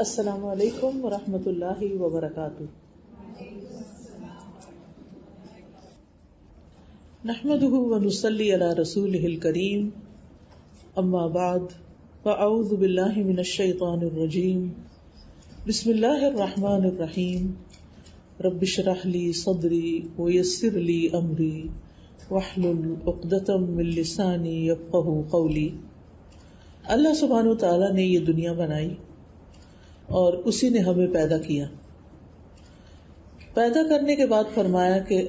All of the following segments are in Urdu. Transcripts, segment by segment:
السلام علیکم ورحمۃ اللہ وبرکاتہ۔ نحمده ونصلی علی رسولہ الکریم، اما بعد فاعوذ باللہ من الشیطان الرجیم، بسم اللہ الرحمن الرحیم، رب اشرح لی صدری ویسر لی امری واحلل عقدۃ من لسانی یفقہوا قولی۔ اللہ سبحانہ و تعالیٰ نے یہ دنیا بنائی اور اسی نے ہمیں پیدا کیا۔ پیدا کرنے کے بعد فرمایا کہ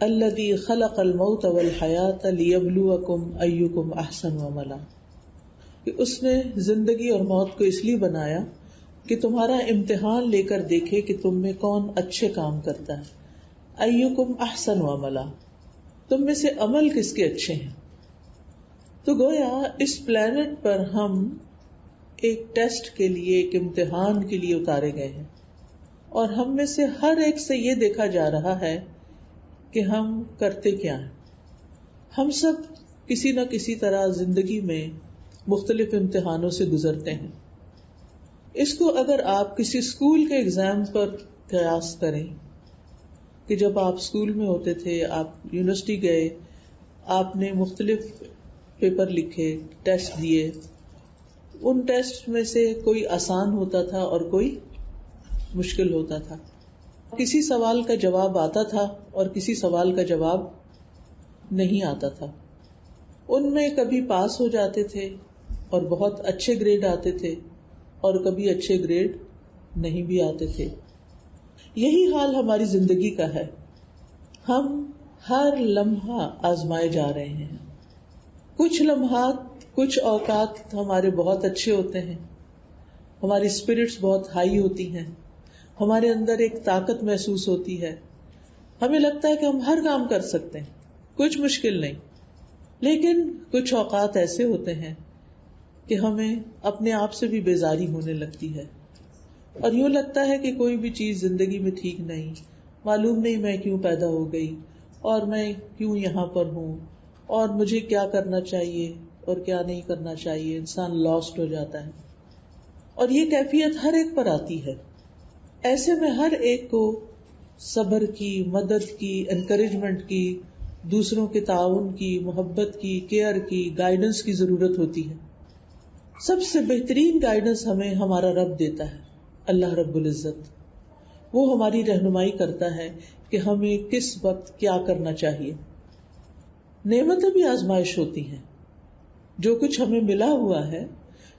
الذی خلق الموت والحیات لیبلوکم ایکم احسن عملا، کہ اس نے زندگی اور موت کو اس لیے بنایا کہ تمہارا امتحان لے کر دیکھے کہ تم میں کون اچھے کام کرتا ہے۔ ایکم احسن عملا، تم میں سے عمل کس کے اچھے ہیں۔ تو گویا اس پلانٹ پر ہم ایک ٹیسٹ کے لیے، ایک امتحان کے لیے اتارے گئے ہیں، اور ہم میں سے ہر ایک سے یہ دیکھا جا رہا ہے کہ ہم کرتے کیا ہیں۔ ہم سب کسی نہ کسی طرح زندگی میں مختلف امتحانوں سے گزرتے ہیں۔ اس کو اگر آپ کسی اسکول کے ایگزام پر قیاس کریں کہ جب آپ اسکول میں ہوتے تھے، آپ یونیورسٹی گئے، آپ نے مختلف پیپر لکھے، ٹیسٹ دیے، ان ٹیسٹ میں سے کوئی آسان ہوتا تھا اور کوئی مشکل ہوتا تھا۔ کسی سوال کا جواب آتا تھا اور کسی سوال کا جواب نہیں آتا تھا۔ ان میں کبھی پاس ہو جاتے تھے اور بہت اچھے گریڈ آتے تھے، اور کبھی اچھے گریڈ نہیں بھی آتے تھے۔ یہی حال ہماری زندگی کا ہے۔ ہم ہر لمحہ آزمائے جا رہے ہیں۔ کچھ لمحات، کچھ اوقات ہمارے بہت اچھے ہوتے ہیں، ہماری اسپرٹس بہت ہائی ہوتی ہیں، ہمارے اندر ایک طاقت محسوس ہوتی ہے، ہمیں لگتا ہے کہ ہم ہر کام کر سکتے ہیں، کچھ مشکل نہیں۔ لیکن کچھ اوقات ایسے ہوتے ہیں کہ ہمیں اپنے آپ سے بھی بیزاری ہونے لگتی ہے، اور یوں لگتا ہے کہ کوئی بھی چیز زندگی میں ٹھیک نہیں، معلوم نہیں میں کیوں پیدا ہو گئی، اور میں کیوں یہاں پر ہوں، اور مجھے کیا کرنا چاہیے اور کیا نہیں کرنا چاہیے۔ انسان لاسٹ ہو جاتا ہے، اور یہ کیفیت ہر ایک پر آتی ہے۔ ایسے میں ہر ایک کو صبر کی، مدد کی، انکریجمنٹ کی، دوسروں کے تعاون کی، محبت کی، کیئر کی، گائیڈنس کی ضرورت ہوتی ہے۔ سب سے بہترین گائیڈنس ہمیں ہمارا رب دیتا ہے، اللہ رب العزت۔ وہ ہماری رہنمائی کرتا ہے کہ ہمیں کس وقت کیا کرنا چاہیے۔ نعمتیں بھی آزمائش ہوتی ہیں۔ جو کچھ ہمیں ملا ہوا ہے،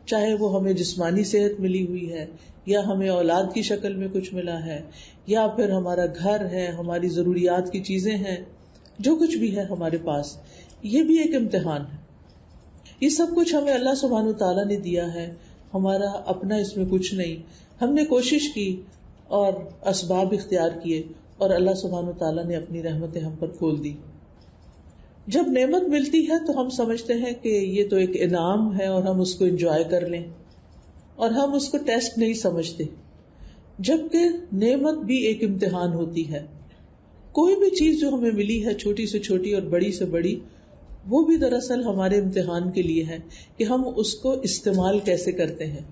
چاہے وہ ہمیں جسمانی صحت ملی ہوئی ہے، یا ہمیں اولاد کی شکل میں کچھ ملا ہے، یا پھر ہمارا گھر ہے، ہماری ضروریات کی چیزیں ہیں، جو کچھ بھی ہے ہمارے پاس، یہ بھی ایک امتحان ہے۔ یہ سب کچھ ہمیں اللہ سبحانہ و تعالیٰ نے دیا ہے، ہمارا اپنا اس میں کچھ نہیں۔ ہم نے کوشش کی اور اسباب اختیار کیے، اور اللہ سبحانہ و تعالیٰ نے اپنی رحمتیں ہم پر کھول دی۔ جب نعمت ملتی ہے تو ہم سمجھتے ہیں کہ یہ تو ایک انعام ہے اور ہم اس کو انجوائے کر لیں، اور ہم اس کو ٹیسٹ نہیں سمجھتے، جبکہ نعمت بھی ایک امتحان ہوتی ہے۔ کوئی بھی چیز جو ہمیں ملی ہے، چھوٹی سے چھوٹی اور بڑی سے بڑی، وہ بھی دراصل ہمارے امتحان کے لیے ہے کہ ہم اس کو استعمال کیسے کرتے ہیں۔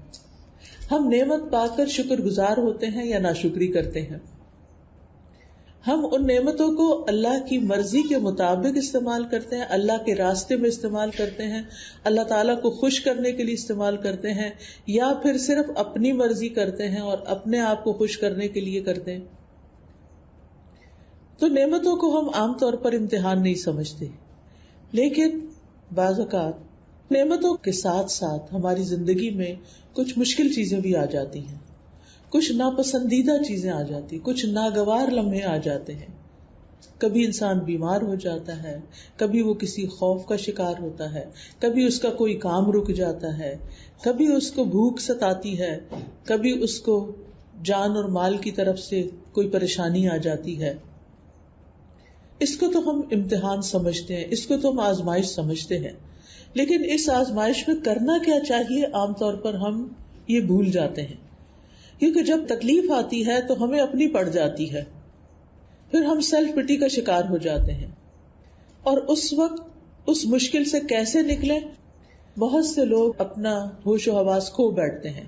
ہم نعمت پا کر شکر گزار ہوتے ہیں یا ناشکری کرتے ہیں۔ ہم ان نعمتوں کو اللہ کی مرضی کے مطابق استعمال کرتے ہیں، اللہ کے راستے میں استعمال کرتے ہیں، اللہ تعالیٰ کو خوش کرنے کے لیے استعمال کرتے ہیں، یا پھر صرف اپنی مرضی کرتے ہیں اور اپنے آپ کو خوش کرنے کے لیے کرتے ہیں۔ تو نعمتوں کو ہم عام طور پر امتحان نہیں سمجھتے، لیکن بعض اوقات نعمتوں کے ساتھ ساتھ ہماری زندگی میں کچھ مشکل چیزیں بھی آ جاتی ہیں، کچھ ناپسندیدہ چیزیں آ جاتی، کچھ ناگوار لمحے آ جاتے ہیں۔ کبھی انسان بیمار ہو جاتا ہے، کبھی وہ کسی خوف کا شکار ہوتا ہے، کبھی اس کا کوئی کام رک جاتا ہے، کبھی اس کو بھوک ستاتی ہے، کبھی اس کو جان اور مال کی طرف سے کوئی پریشانی آ جاتی ہے۔ اس کو تو ہم امتحان سمجھتے ہیں، اس کو تو ہم آزمائش سمجھتے ہیں، لیکن اس آزمائش میں کرنا کیا چاہیے عام طور پر ہم یہ بھول جاتے ہیں، کیونکہ جب تکلیف آتی ہے تو ہمیں اپنی پڑ جاتی ہے، پھر ہم سیلف پٹی کا شکار ہو جاتے ہیں، اور اس وقت اس مشکل سے کیسے نکلیں؟ بہت سے لوگ اپنا ہوش و حواس کھو بیٹھتے ہیں،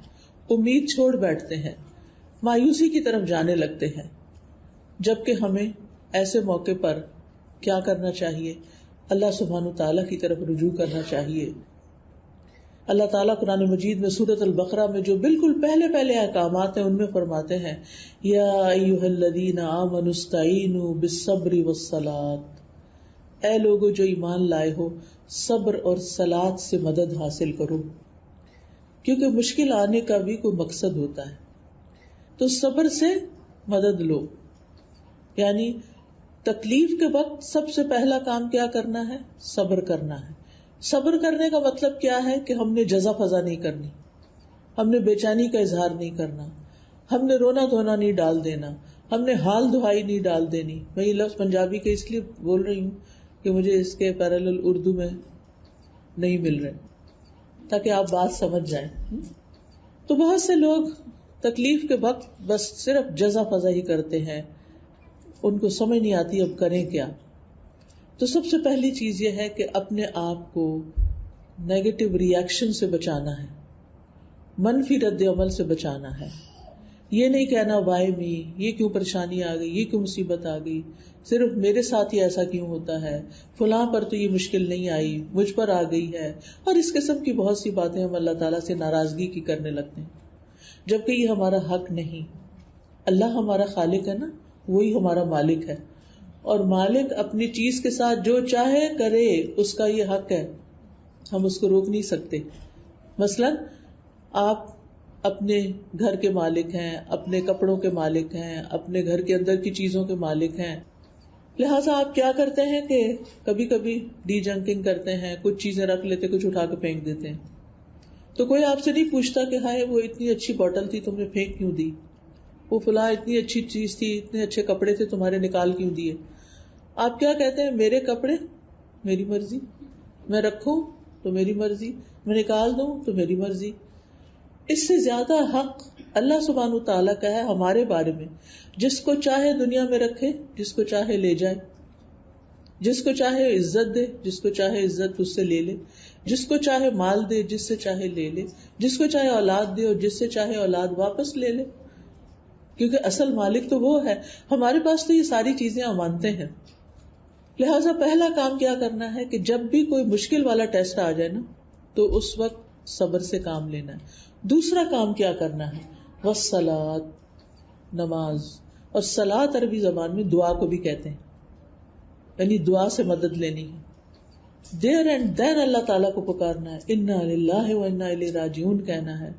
امید چھوڑ بیٹھتے ہیں، مایوسی کی طرف جانے لگتے ہیں، جبکہ ہمیں ایسے موقع پر کیا کرنا چاہیے؟ اللہ سبحانہ تعالیٰ کی طرف رجوع کرنا چاہیے. اللہ تعالیٰ قرآن مجید میں سورۃ البقرہ میں جو بالکل پہلے احکامات ہیں ان میں فرماتے ہیں یا ایھا الذین آمنوا استعینوا بالصبر والصلاۃ، اے لوگو جو ایمان لائے ہو صبر اور صلاۃ سے مدد حاصل کرو، کیونکہ مشکل آنے کا بھی کوئی مقصد ہوتا ہے. تو صبر سے مدد لو، یعنی تکلیف کے وقت سب سے پہلا کام کیا کرنا ہے؟ صبر کرنا ہے. صبر کرنے کا مطلب کیا ہے کہ ہم نے جزا فضا نہیں کرنی، ہم نے بے چینی کا اظہار نہیں کرنا، ہم نے رونا دھونا نہیں ڈال دینا، ہم نے حال دہائی نہیں ڈال دینی. میں یہ لفظ پنجابی کے اس لیے بول رہی ہوں کہ مجھے اس کے پیرالل اردو میں نہیں مل رہے، تاکہ آپ بات سمجھ جائیں. تو بہت سے لوگ تکلیف کے وقت بس صرف جزا فضا ہی کرتے ہیں، ان کو سمجھ نہیں آتی اب کریں کیا. تو سب سے پہلی چیز یہ ہے کہ اپنے آپ کو نیگیٹو ری ایکشن سے بچانا ہے، منفی رد عمل سے بچانا ہے. یہ نہیں کہنا وائی می، یہ کیوں پریشانی آ گئی، یہ کیوں مصیبت آ گئی، صرف میرے ساتھ ہی ایسا کیوں ہوتا ہے، فلاں پر تو یہ مشکل نہیں آئی، مجھ پر آ گئی ہے. اور اس قسم کی بہت سی باتیں ہم اللہ تعالیٰ سے ناراضگی کی کرنے لگتے ہیں، جبکہ یہ ہمارا حق نہیں. اللہ ہمارا خالق ہے نا، وہی ہمارا مالک ہے، اور مالک اپنی چیز کے ساتھ جو چاہے کرے، اس کا یہ حق ہے، ہم اس کو روک نہیں سکتے. مثلاً آپ اپنے گھر کے مالک ہیں، اپنے کپڑوں کے مالک ہیں، اپنے گھر کے اندر کی چیزوں کے مالک ہیں، لہٰذا آپ کیا کرتے ہیں کہ کبھی کبھی ڈی جنکنگ کرتے ہیں، کچھ چیزیں رکھ لیتے، کچھ اٹھا کے پھینک دیتے ہیں. تو کوئی آپ سے نہیں پوچھتا کہ ہائے وہ اتنی اچھی بوٹل تھی تم نے پھینک کیوں دی، وہ فلاں اتنی اچھی چیز تھی، اتنے اچھے کپڑے تھے تمہارے نکال کیوں دیے. آپ کیا کہتے ہیں؟ میرے کپڑے میری مرضی، میں رکھوں تو میری مرضی، میں نکال دوں تو میری مرضی. اس سے زیادہ حق اللہ سبحانہ تعالیٰ کا ہے ہمارے بارے میں. جس کو چاہے دنیا میں رکھے، جس کو چاہے لے جائے، جس کو چاہے عزت دے، جس کو چاہے عزت اس سے لے لے، جس کو چاہے مال دے، جس سے چاہے لے لے، جس کو چاہے اولاد دے اور جس سے چاہے اولاد واپس لے لے، کیونکہ اصل مالک تو وہ ہے. ہمارے پاس تو یہ ساری چیزیں امانتیں ہیں. لہٰذا پہلا کام کیا کرنا ہے کہ جب بھی کوئی مشکل والا ٹیسٹ آ جائے نا تو اس وقت صبر سے کام لینا ہے. دوسرا کام کیا کرنا ہے؟ والصلاۃ، نماز. اور صلاۃ عربی زبان میں دعا کو بھی کہتے ہیں، یعنی دعا سے مدد لینی ہے. دیر اینڈ دین اللہ تعالیٰ کو پکارنا ہے، انا للہ و انا الیہ راجعون کہنا ہے.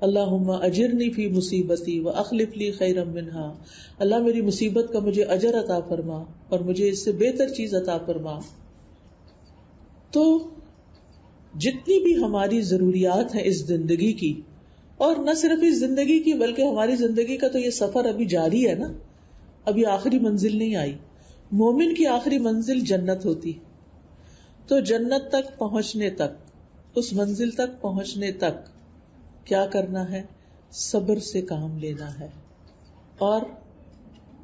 اللہم اجرنی فی مصیبتی و اخلف لی خیرا منہا، اللہ میری مصیبت کا مجھے اجر عطا فرما اور مجھے اس سے بہتر چیز عطا فرما. تو جتنی بھی ہماری ضروریات ہیں اس زندگی کی، اور نہ صرف اس زندگی کی بلکہ ہماری زندگی کا تو یہ سفر ابھی جاری ہے نا، ابھی آخری منزل نہیں آئی. مومن کی آخری منزل جنت ہوتی. تو جنت تک پہنچنے تک، اس منزل تک پہنچنے تک کیا کرنا ہے؟ صبر سے کام لینا ہے اور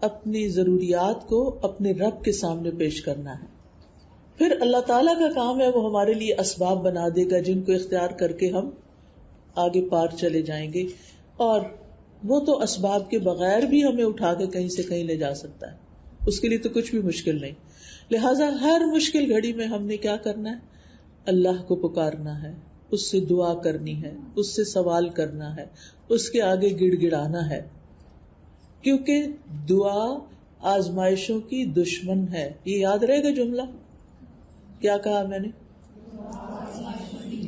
اپنی ضروریات کو اپنے رب کے سامنے پیش کرنا ہے. پھر اللہ تعالیٰ کا کام ہے وہ ہمارے لیے اسباب بنا دے گا جن کو اختیار کر کے ہم آگے پار چلے جائیں گے، اور وہ تو اسباب کے بغیر بھی ہمیں اٹھا کے کہیں سے کہیں لے جا سکتا ہے، اس کے لیے تو کچھ بھی مشکل نہیں. لہٰذا ہر مشکل گھڑی میں ہم نے کیا کرنا ہے؟ اللہ کو پکارنا ہے، اس سے دعا کرنی ہے، اس سے سوال کرنا ہے، اس کے آگے گڑ گڑانا ہے، کیونکہ دعا آزمائشوں کی دشمن ہے. یہ یاد رہے گا جملہ، کیا کہا میں نے؟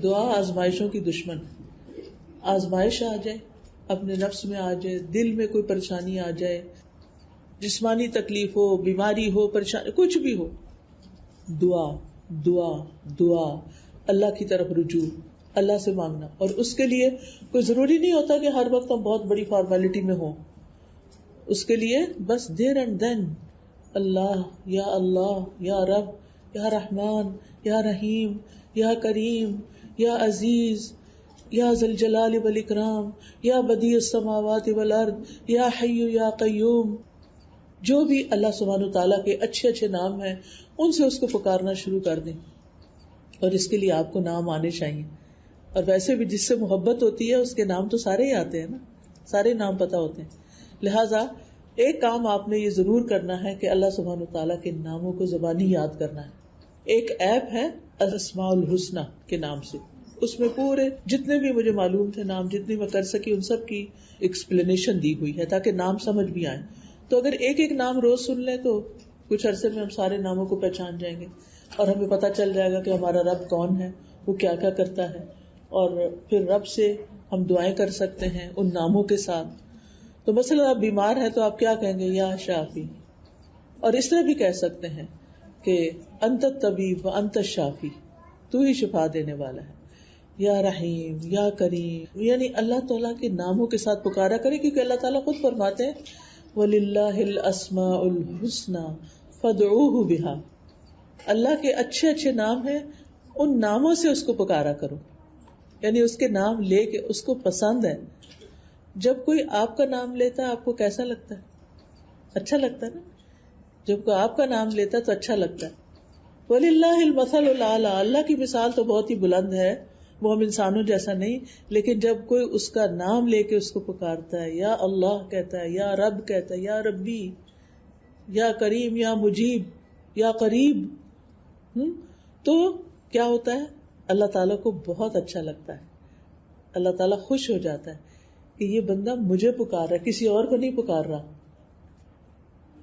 دعا آزمائشوں کی دشمن. آزمائش آ جائے، اپنے نفس میں آ جائے، دل میں کوئی پریشانی آ جائے، جسمانی تکلیف ہو، بیماری ہو، پریشانی کچھ بھی ہو، دعا دعا دعا، اللہ کی طرف رجوع، اللہ سے مانگنا. اور اس کے لیے کوئی ضروری نہیں ہوتا کہ ہر وقت ہم بہت بڑی فارمیلٹی میں ہوں. اس کے لیے بس دیر اینڈ دین اللہ یا رب یا رحمان یا رحیم یا کریم یا عزیز یا ذی الجلال والاکرام یا بدیع السماوات والارض یا حی یا قیوم، جو بھی اللہ سبحانہ تعالیٰ کے اچھے اچھے نام ہیں ان سے اس کو پکارنا شروع کر دیں. اور اس کے لیے آپ کو نام آنے چاہیے. اور ویسے بھی جس سے محبت ہوتی ہے اس کے نام تو سارے ہی آتے ہیں نا، سارے نام پتہ ہوتے ہیں. لہٰذا ایک کام آپ نے یہ ضرور کرنا ہے کہ اللہ سبحانہ وتعالیٰ کے ناموں کو زبانی یاد کرنا ہے. ایک ایپ ہے الاسماء الحسنی کے نام سے، اس میں پورے جتنے بھی مجھے معلوم تھے نام، جتنی میں کر سکی ان سب کی ایکسپلینیشن دی ہوئی ہے تاکہ نام سمجھ بھی آئیں. تو اگر ایک ایک نام روز سن لیں تو کچھ عرصے میں ہم سارے ناموں کو پہچان جائیں گے اور ہمیں پتہ چل جائے گا کہ ہمارا رب کون ہے، وہ کیا کیا کرتا ہے، اور پھر رب سے ہم دعائیں کر سکتے ہیں ان ناموں کے ساتھ. تو مثلا آپ بیمار ہیں تو آپ کیا کہیں گے؟ یا شافی. اور اس طرح بھی کہہ سکتے ہیں کہ انت الطبیب وانت الشافی، تو ہی شفا دینے والا ہے. یا رحیم، یا کریم، یعنی اللہ تعالیٰ کے ناموں کے ساتھ پکارا کرے، کیونکہ اللہ تعالیٰ خود فرماتے ہیں وَلِلَّهِ الْأَسْمَاءُ الْحُسْنَى فَادْعُوهُ بِهَا، اللہ کے اچھے اچھے نام ہیں، ان ناموں سے اس کو پکارا کرو. یعنی اس کے نام لے کے اس کو پسند ہے. جب کوئی آپ کا نام لیتا ہے آپ کو کیسا لگتا ہے؟ اچھا لگتا ہے نا. جب کوئی آپ کا نام لیتا ہے تو اچھا لگتا ہے. وَلِلَّهِ الْمَثَلُ الْأَعْلَىٰ، اللہ کی مثال تو بہت ہی بلند ہے، وہ ہم انسانوں جیسا نہیں. لیکن جب کوئی اس کا نام لے کے اس کو پکارتا ہے، یا اللہ کہتا ہے، یا رب کہتا ہے، یا ربی، یا کریم، یا مجیب، یا قریب، تو کیا ہوتا ہے؟ اللہ تعالیٰ کو بہت اچھا لگتا ہے. اللہ تعالیٰ خوش ہو جاتا ہے کہ یہ بندہ مجھے پکار رہا ہے، کسی اور کو نہیں پکار رہا.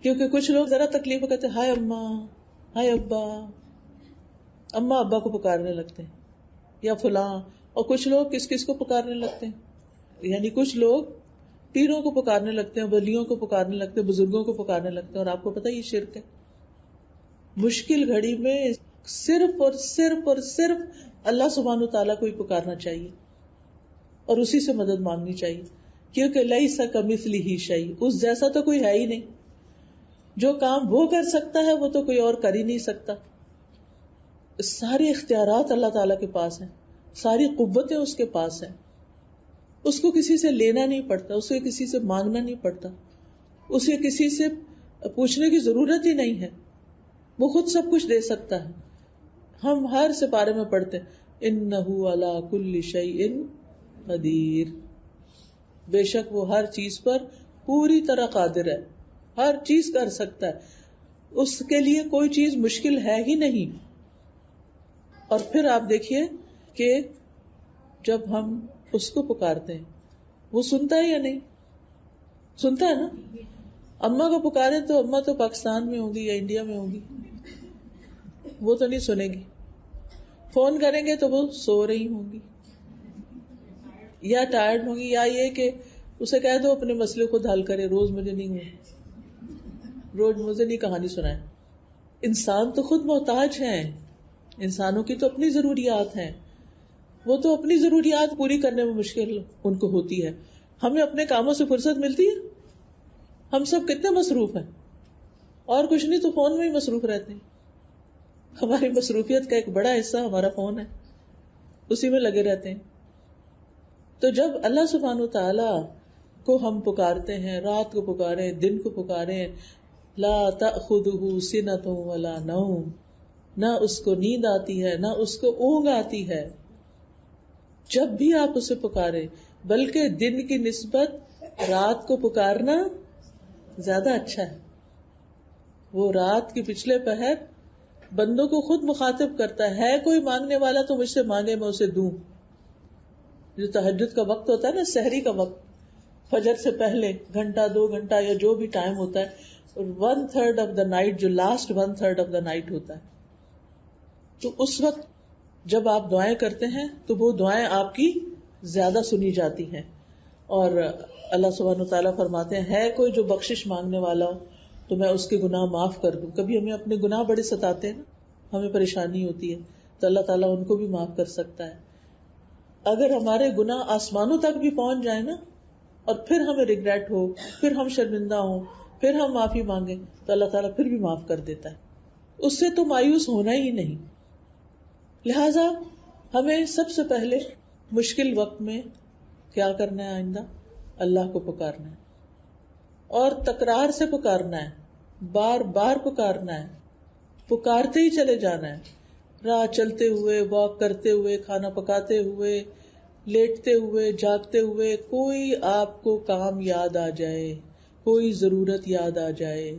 کیونکہ کچھ لوگ ذرا تکلیف کہتے ہیں ہائے اماں، ہائے ابا، اماں ابا کو پکارنے لگتے ہیں یا فلاں. اور کچھ لوگ کس کس کو پکارنے لگتے ہیں؟ یعنی کچھ لوگ پیروں کو پکارنے لگتے ہیں، ولیوں کو پکارنے لگتے ہیں، بزرگوں کو پکارنے لگتے ہیں. اور آپ کو پتہ یہ شرک ہے. مشکل گھڑی میں صرف اور صرف اور صرف اللہ سبحانہ تعالیٰ کو ہی پکارنا چاہیے اور اسی سے مدد مانگنی چاہیے، کیونکہ لیس کمثلہ شیء، اس جیسا تو کوئی ہے ہی نہیں. جو کام وہ کر سکتا ہے وہ تو کوئی اور کر ہی نہیں سکتا. سارے اختیارات اللہ تعالیٰ کے پاس ہیں، ساری قوتیں اس کے پاس ہیں. اس کو کسی سے لینا نہیں پڑتا، اسے کسی سے مانگنا نہیں پڑتا، اسے کسی سے پوچھنے کی ضرورت ہی نہیں ہے. وہ خود سب کچھ دے سکتا ہے. ہم ہر سپارے میں پڑھتے ہیں انہ علی کل شیء قدیر، بے شک وہ ہر چیز پر پوری طرح قادر ہے، ہر چیز کر سکتا ہے، اس کے لیے کوئی چیز مشکل ہے ہی نہیں. اور پھر آپ دیکھیے کہ جب ہم اس کو پکارتے ہیں وہ سنتا ہے یا نہیں؟ سنتا ہے نا. اماں کو پکارے تو اماں تو پاکستان میں ہوگی یا انڈیا میں ہوگی، وہ تو نہیں سنے گی. فون کریں گے تو وہ سو رہی ہوں گی یا ٹائرڈ ہوں گی، یا یہ کہ اسے کہہ دو اپنے مسئلے خود حل کرے، روز مجھے نہیں کہانی سنائے. انسان تو خود محتاج ہیں، انسانوں کی تو اپنی ضروریات ہیں، وہ تو اپنی ضروریات پوری کرنے میں مشکل ان کو ہوتی ہے. ہمیں اپنے کاموں سے فرصت ملتی ہے؟ ہم سب کتنے مصروف ہیں، اور کچھ نہیں تو فون میں ہی مصروف رہتے ہیں. ہماری مصروفیت کا ایک بڑا حصہ ہمارا فون ہے، اسی میں لگے رہتے ہیں. تو جب اللہ سبحانہ تعالیٰ کو ہم پکارتے ہیں، رات کو پکاریں، دن کو پکاریں، لا تأخذہ سنۃ ولا نوم، نہ اس کو نیند آتی ہے نہ اس کو اونگ آتی ہے. جب بھی آپ اسے پکاریں، بلکہ دن کی نسبت رات کو پکارنا زیادہ اچھا ہے. وہ رات کے پچھلے پہر بندوں کو خود مخاطب کرتا ہے کوئی مانگنے والا تو مجھ سے مانگے، میں اسے دوں. جو تہجد کا وقت ہوتا ہے نا، سحری کا وقت، فجر سے پہلے گھنٹہ 2 گھنٹہ یا جو بھی ٹائم ہوتا ہے، 1/3 آف دا نائٹ، جو لاسٹ 1/3 آف دا نائٹ ہوتا ہے، تو اس وقت جب آپ دعائیں کرتے ہیں تو وہ دعائیں آپ کی زیادہ سنی جاتی ہیں. اور اللہ سبحانہ تعالیٰ فرماتے ہیں ہے کوئی جو بخشش مانگنے والا ہو تو میں اس کے گناہ معاف کر دوں. کبھی ہمیں اپنے گناہ بڑے ستاتے ہیں نا، ہمیں پریشانی ہوتی ہے، تو اللہ تعالیٰ ان کو بھی معاف کر سکتا ہے. اگر ہمارے گناہ آسمانوں تک بھی پہنچ جائیں نا، اور پھر ہمیں ریگریٹ ہو، پھر ہم شرمندہ ہوں، پھر ہم معافی مانگیں، تو اللہ تعالیٰ پھر بھی معاف کر دیتا ہے. اس سے تو مایوس ہونا ہی نہیں. لہذا ہمیں سب سے پہلے مشکل وقت میں کیا کرنا ہے؟ آئندہ اللہ کو پکارنا ہے، اور تکرار سے پکارنا ہے، بار بار پکارنا ہے، پکارتے ہی چلے جانا ہے. راہ چلتے ہوئے، واک کرتے ہوئے، کھانا پکاتے ہوئے، لیٹتے ہوئے جاگتے ہوئے کوئی آپ کو کام یاد آ جائے، کوئی ضرورت یاد آ جائے،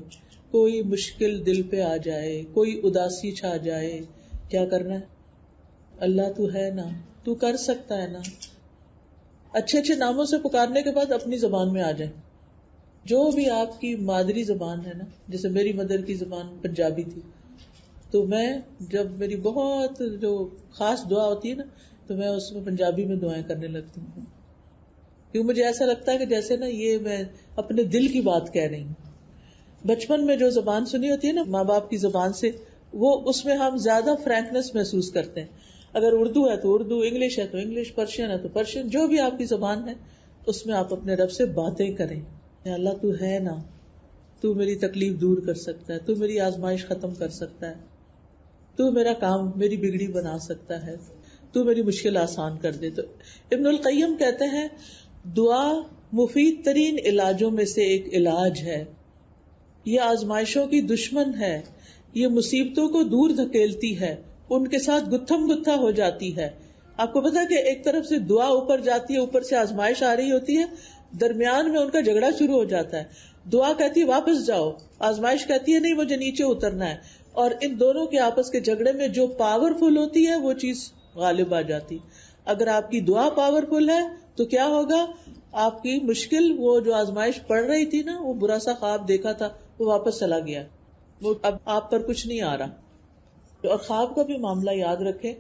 کوئی مشکل دل پہ آ جائے، کوئی اداسی چھا جائے، کیا کرنا ہے؟ اللہ تو ہے نا، تو کر سکتا ہے نا. اچھے اچھے ناموں سے پکارنے کے بعد اپنی زبان میں آ جائیں، جو بھی آپ کی مادری زبان ہے نا. جیسے میری مدر کی زبان پنجابی تھی، تو میں جب میری بہت جو خاص دعا ہوتی ہے نا، تو میں اس میں پنجابی میں دعائیں کرنے لگتی ہوں، کیونکہ مجھے ایسا لگتا ہے کہ جیسے نا یہ میں اپنے دل کی بات کہہ رہی ہوں. بچپن میں جو زبان سنی ہوتی ہے نا ماں باپ کی زبان سے، وہ اس میں ہم زیادہ فرینکنس محسوس کرتے ہیں. اگر اردو ہے تو اردو، انگلش ہے تو انگلش، پرشین ہے تو پرشین، جو بھی آپ کی زبان ہے اس میں آپ اپنے رب سے باتیں کریں. یا اللہ تو ہے نا، تو میری تکلیف دور کر سکتا ہے، تو میری آزمائش ختم کر سکتا ہے، تو میرا کام، میری بگڑی بنا سکتا ہے، تو میری مشکل آسان کر دے. تو ابن القیم کہتے ہیں دعا مفید ترین علاجوں میں سے ایک علاج ہے. یہ آزمائشوں کی دشمن ہے، یہ مصیبتوں کو دور دھکیلتی ہے، ان کے ساتھ گتھم گتھا ہو جاتی ہے. آپ کو پتا ہے کہ ایک طرف سے دعا اوپر جاتی ہے، اوپر سے آزمائش آ رہی ہوتی ہے، درمیان میں ان کا جھگڑا شروع ہو جاتا ہے. دعا کہتی ہے واپس جاؤ، آزمائش کہتی ہے نہیں مجھے نیچے اترنا ہے. اور ان دونوں کے آپس کے جھگڑے میں جو پاورفل ہوتی ہے وہ چیز غالب آ جاتی. اگر آپ کی دعا پاورفل ہے تو کیا ہوگا؟ آپ کی مشکل، وہ جو آزمائش پڑ رہی تھی نا، وہ برا سا خواب دیکھا تھا وہ واپس چلا گیا، وہ اب آپ پر کچھ نہیں آ رہا. اور خواب کا بھی معاملہ یاد رکھیں،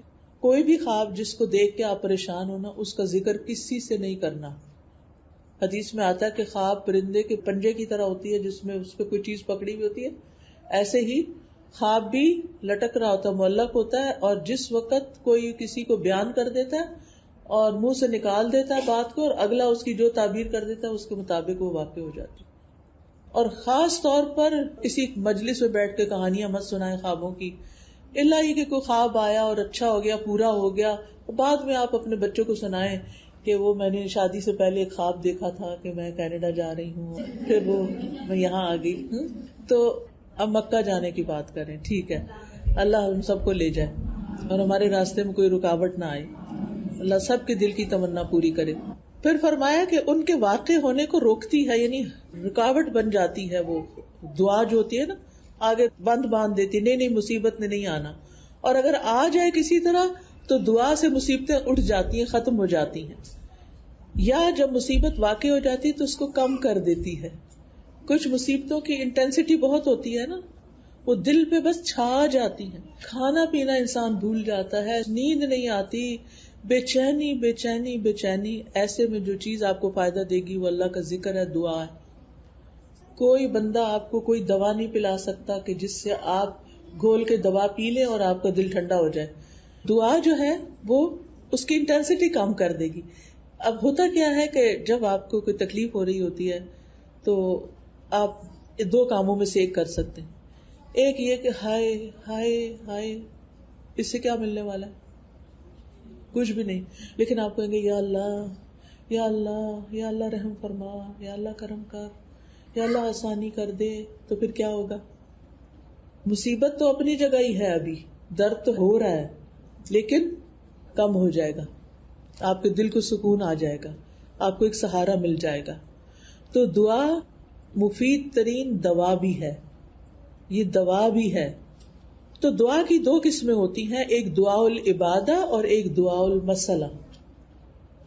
کوئی بھی خواب جس کو دیکھ کے آپ پریشان ہونا، اس کا ذکر کسی سے نہیں کرنا. حدیث میں آتا ہے کہ خواب پرندے کے پنجے کی طرح ہوتی ہے جس میں اس پہ کوئی چیز پکڑی ہوئی ہوتی ہے. ایسے ہی خواب بھی لٹک رہا ہوتا ہے، معلق ہوتا ہے، اور جس وقت کوئی کسی کو بیان کر دیتا ہے اور منہ سے نکال دیتا ہے بات کو، اور اگلا اس کی جو تعبیر کر دیتا ہے اس کے مطابق وہ واقع ہو جاتی. اور خاص طور پر کسی مجلس میں بیٹھ کے کہانیاں مت سنائیں خوابوں کی، الا یہ کہ کوئی خواب آیا اور اچھا ہو گیا، پورا ہو گیا، بعد میں آپ اپنے بچوں کو سنائیں کہ وہ میں نے شادی سے پہلے ایک خواب دیکھا تھا کہ میں کینیڈا جا رہی ہوں، پھر وہ میں یہاں آ گئی. تو اب مکہ جانے کی بات کریں، ٹھیک ہے، اللہ ہم سب کو لے جائے اور ہمارے راستے میں کوئی رکاوٹ نہ آئے، اللہ سب کے دل کی تمنا پوری کرے. پھر فرمایا کہ ان کے واقع ہونے کو روکتی ہے، یعنی رکاوٹ بن جاتی ہے وہ دعا جو ہوتی ہے نا، آگے بند باندھ دیتی، نہیں مصیبت نے نہیں آنا. اور اگر آ جائے کسی طرح تو دعا سے مصیبتیں اٹھ جاتی ہیں، ختم ہو جاتی ہیں. یا جب مصیبت واقع ہو جاتی ہے تو اس کو کم کر دیتی ہے. کچھ مصیبتوں کی انٹینسٹی بہت ہوتی ہے نا، وہ دل پہ بس چھا جاتی ہے، کھانا پینا انسان بھول جاتا ہے، نیند نہیں آتی، بے چینی بے چینی بے چینی. ایسے میں جو چیز آپ کو فائدہ دے گی وہ اللہ کا ذکر ہے، دعا ہے. کوئی بندہ آپ کو کوئی دوا نہیں پلا سکتا کہ جس سے آپ گھول کے دوا پی لیں اور آپ کا دل ٹھنڈا ہو جائے. دعا جو ہے وہ اس کی انٹینسٹی کم کر دے گی. اب ہوتا کیا ہے کہ جب آپ کو کوئی تکلیف ہو رہی ہوتی ہے تو آپ دو کاموں میں سے ایک کر سکتے ہیں. ایک یہ کہ ہائے ہائے ہائے، اس سے کیا ملنے والا ہے؟ کچھ بھی نہیں. لیکن آپ کہیں گے یا اللہ یا اللہ یا اللہ رحم فرما، یا اللہ کرم کر، یا اللہ آسانی کر دے. تو پھر کیا ہوگا؟ مصیبت تو اپنی جگہ ہی ہے، ابھی درد تو ہو رہا ہے لیکن کم ہو جائے گا، آپ کے دل کو سکون آ جائے گا، آپ کو ایک سہارا مل جائے گا. تو دعا مفید ترین دوا بھی ہے، یہ دوا بھی ہے. تو دعا کی دو قسمیں ہوتی ہیں، ایک دعا العبادہ اور ایک دعا المسئلہ.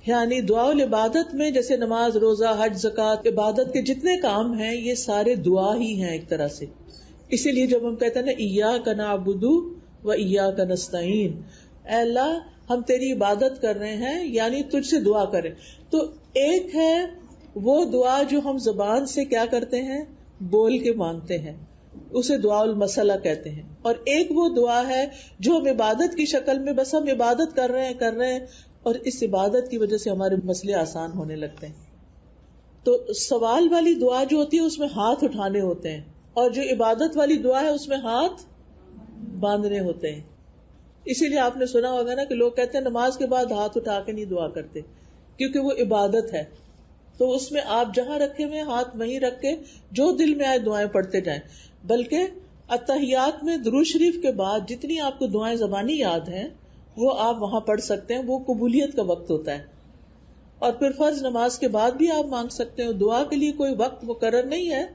یعنی دعا العبادت میں جیسے نماز، روزہ، حج، زکوٰۃ، عبادت کے جتنے کام ہیں یہ سارے دعا ہی ہیں ایک طرح سے. اسی لیے جب ہم کہتے ہیں نا ایاک نعبد و ایاک نستعین، اے اللہ ہم تیری عبادت کر رہے ہیں یعنی تجھ سے دعا کریں. تو ایک ہے وہ دعا جو ہم زبان سے کیا کرتے ہیں، بول کے مانگتے ہیں، اسے دعا المسئلہ کہتے ہیں. اور ایک وہ دعا ہے جو ہم عبادت کی شکل میں بس ہم عبادت کر رہے ہیں اور اس عبادت کی وجہ سے ہمارے مسئلے آسان ہونے لگتے ہیں. تو سوال والی دعا جو ہوتی ہے اس میں ہاتھ اٹھانے ہوتے ہیں، اور جو عبادت والی دعا ہے اس میں ہاتھ باندھنے ہوتے ہیں. اسی لیے آپ نے سنا ہوگا نا کہ لوگ کہتے ہیں نماز کے بعد ہاتھ اٹھا کے نہیں دعا کرتے، کیونکہ وہ عبادت ہے. تو اس میں آپ جہاں رکھے ہوئے ہاتھ وہیں رکھ کے جو دل میں آئے دعائیں پڑھتے جائیں. بلکہ اتحیات میں درود شریف کے بعد جتنی آپ کو دعائیں زبانی یاد ہیں وہ آپ وہاں پڑھ سکتے ہیں، وہ قبولیت کا وقت ہوتا ہے. اور پھر فرض نماز کے بعد بھی آپ مانگ سکتے ہو. دعا کے لیے کوئی وقت مقرر نہیں ہے،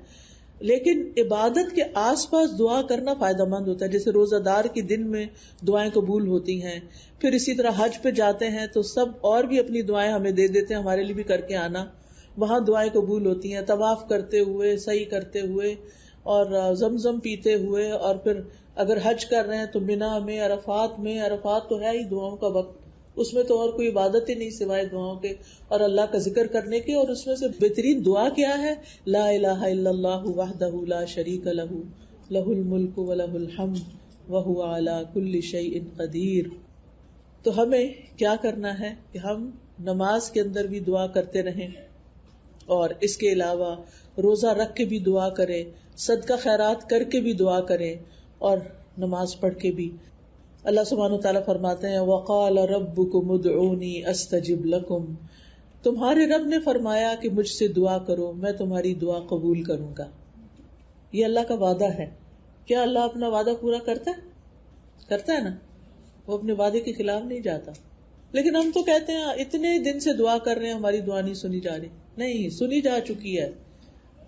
لیکن عبادت کے آس پاس دعا کرنا فائدہ مند ہوتا ہے. جیسے روزہ دار کے دن میں دعائیں قبول ہوتی ہیں، پھر اسی طرح حج پہ جاتے ہیں تو سب اور بھی اپنی دعائیں ہمیں دے دیتے ہیں، ہمارے لیے بھی کر کے آنا، وہاں دعائیں قبول ہوتی ہیں. طواف کرتے ہوئے، سعی کرتے ہوئے، اور زمزم پیتے ہوئے، اور پھر اگر حج کر رہے ہیں تو منا میں، عرفات تو ہے ہی دعاؤں کا وقت، اس میں تو اور کوئی عبادت ہی نہیں سوائے دعاؤں کے اور اللہ کا ذکر کرنے کے. اور اس میں سے بہترین دعا کیا ہے؟ لا الہ الا اللہ وحدہ لا شریک لہ لہ الملک ولہ الحمد وہو علی کل شیء قدیر. تو ہمیں کیا کرنا ہے کہ ہم نماز کے اندر بھی دعا کرتے رہیں، اور اس کے علاوہ روزہ رکھ کے بھی دعا کریں، صدقہ خیرات کر کے بھی دعا کریں، اور نماز پڑھ کے بھی. اللہ سبحانہ وتعالیٰ فرماتے ہیں وقال ربکم ادعونی استجب لکم، تمہارے رب نے فرمایا کہ مجھ سے دعا کرو، میں تمہاری دعا قبول کروں گا. یہ اللہ کا وعدہ ہے. کیا اللہ اپنا وعدہ پورا کرتا ہے نا؟ وہ اپنے وعدے کے خلاف نہیں جاتا. لیکن ہم تو کہتے ہیں اتنے دن سے دعا کر رہے ہیں، ہماری دعا نہیں سنی جا رہی. نہیں، سنی جا چکی ہے.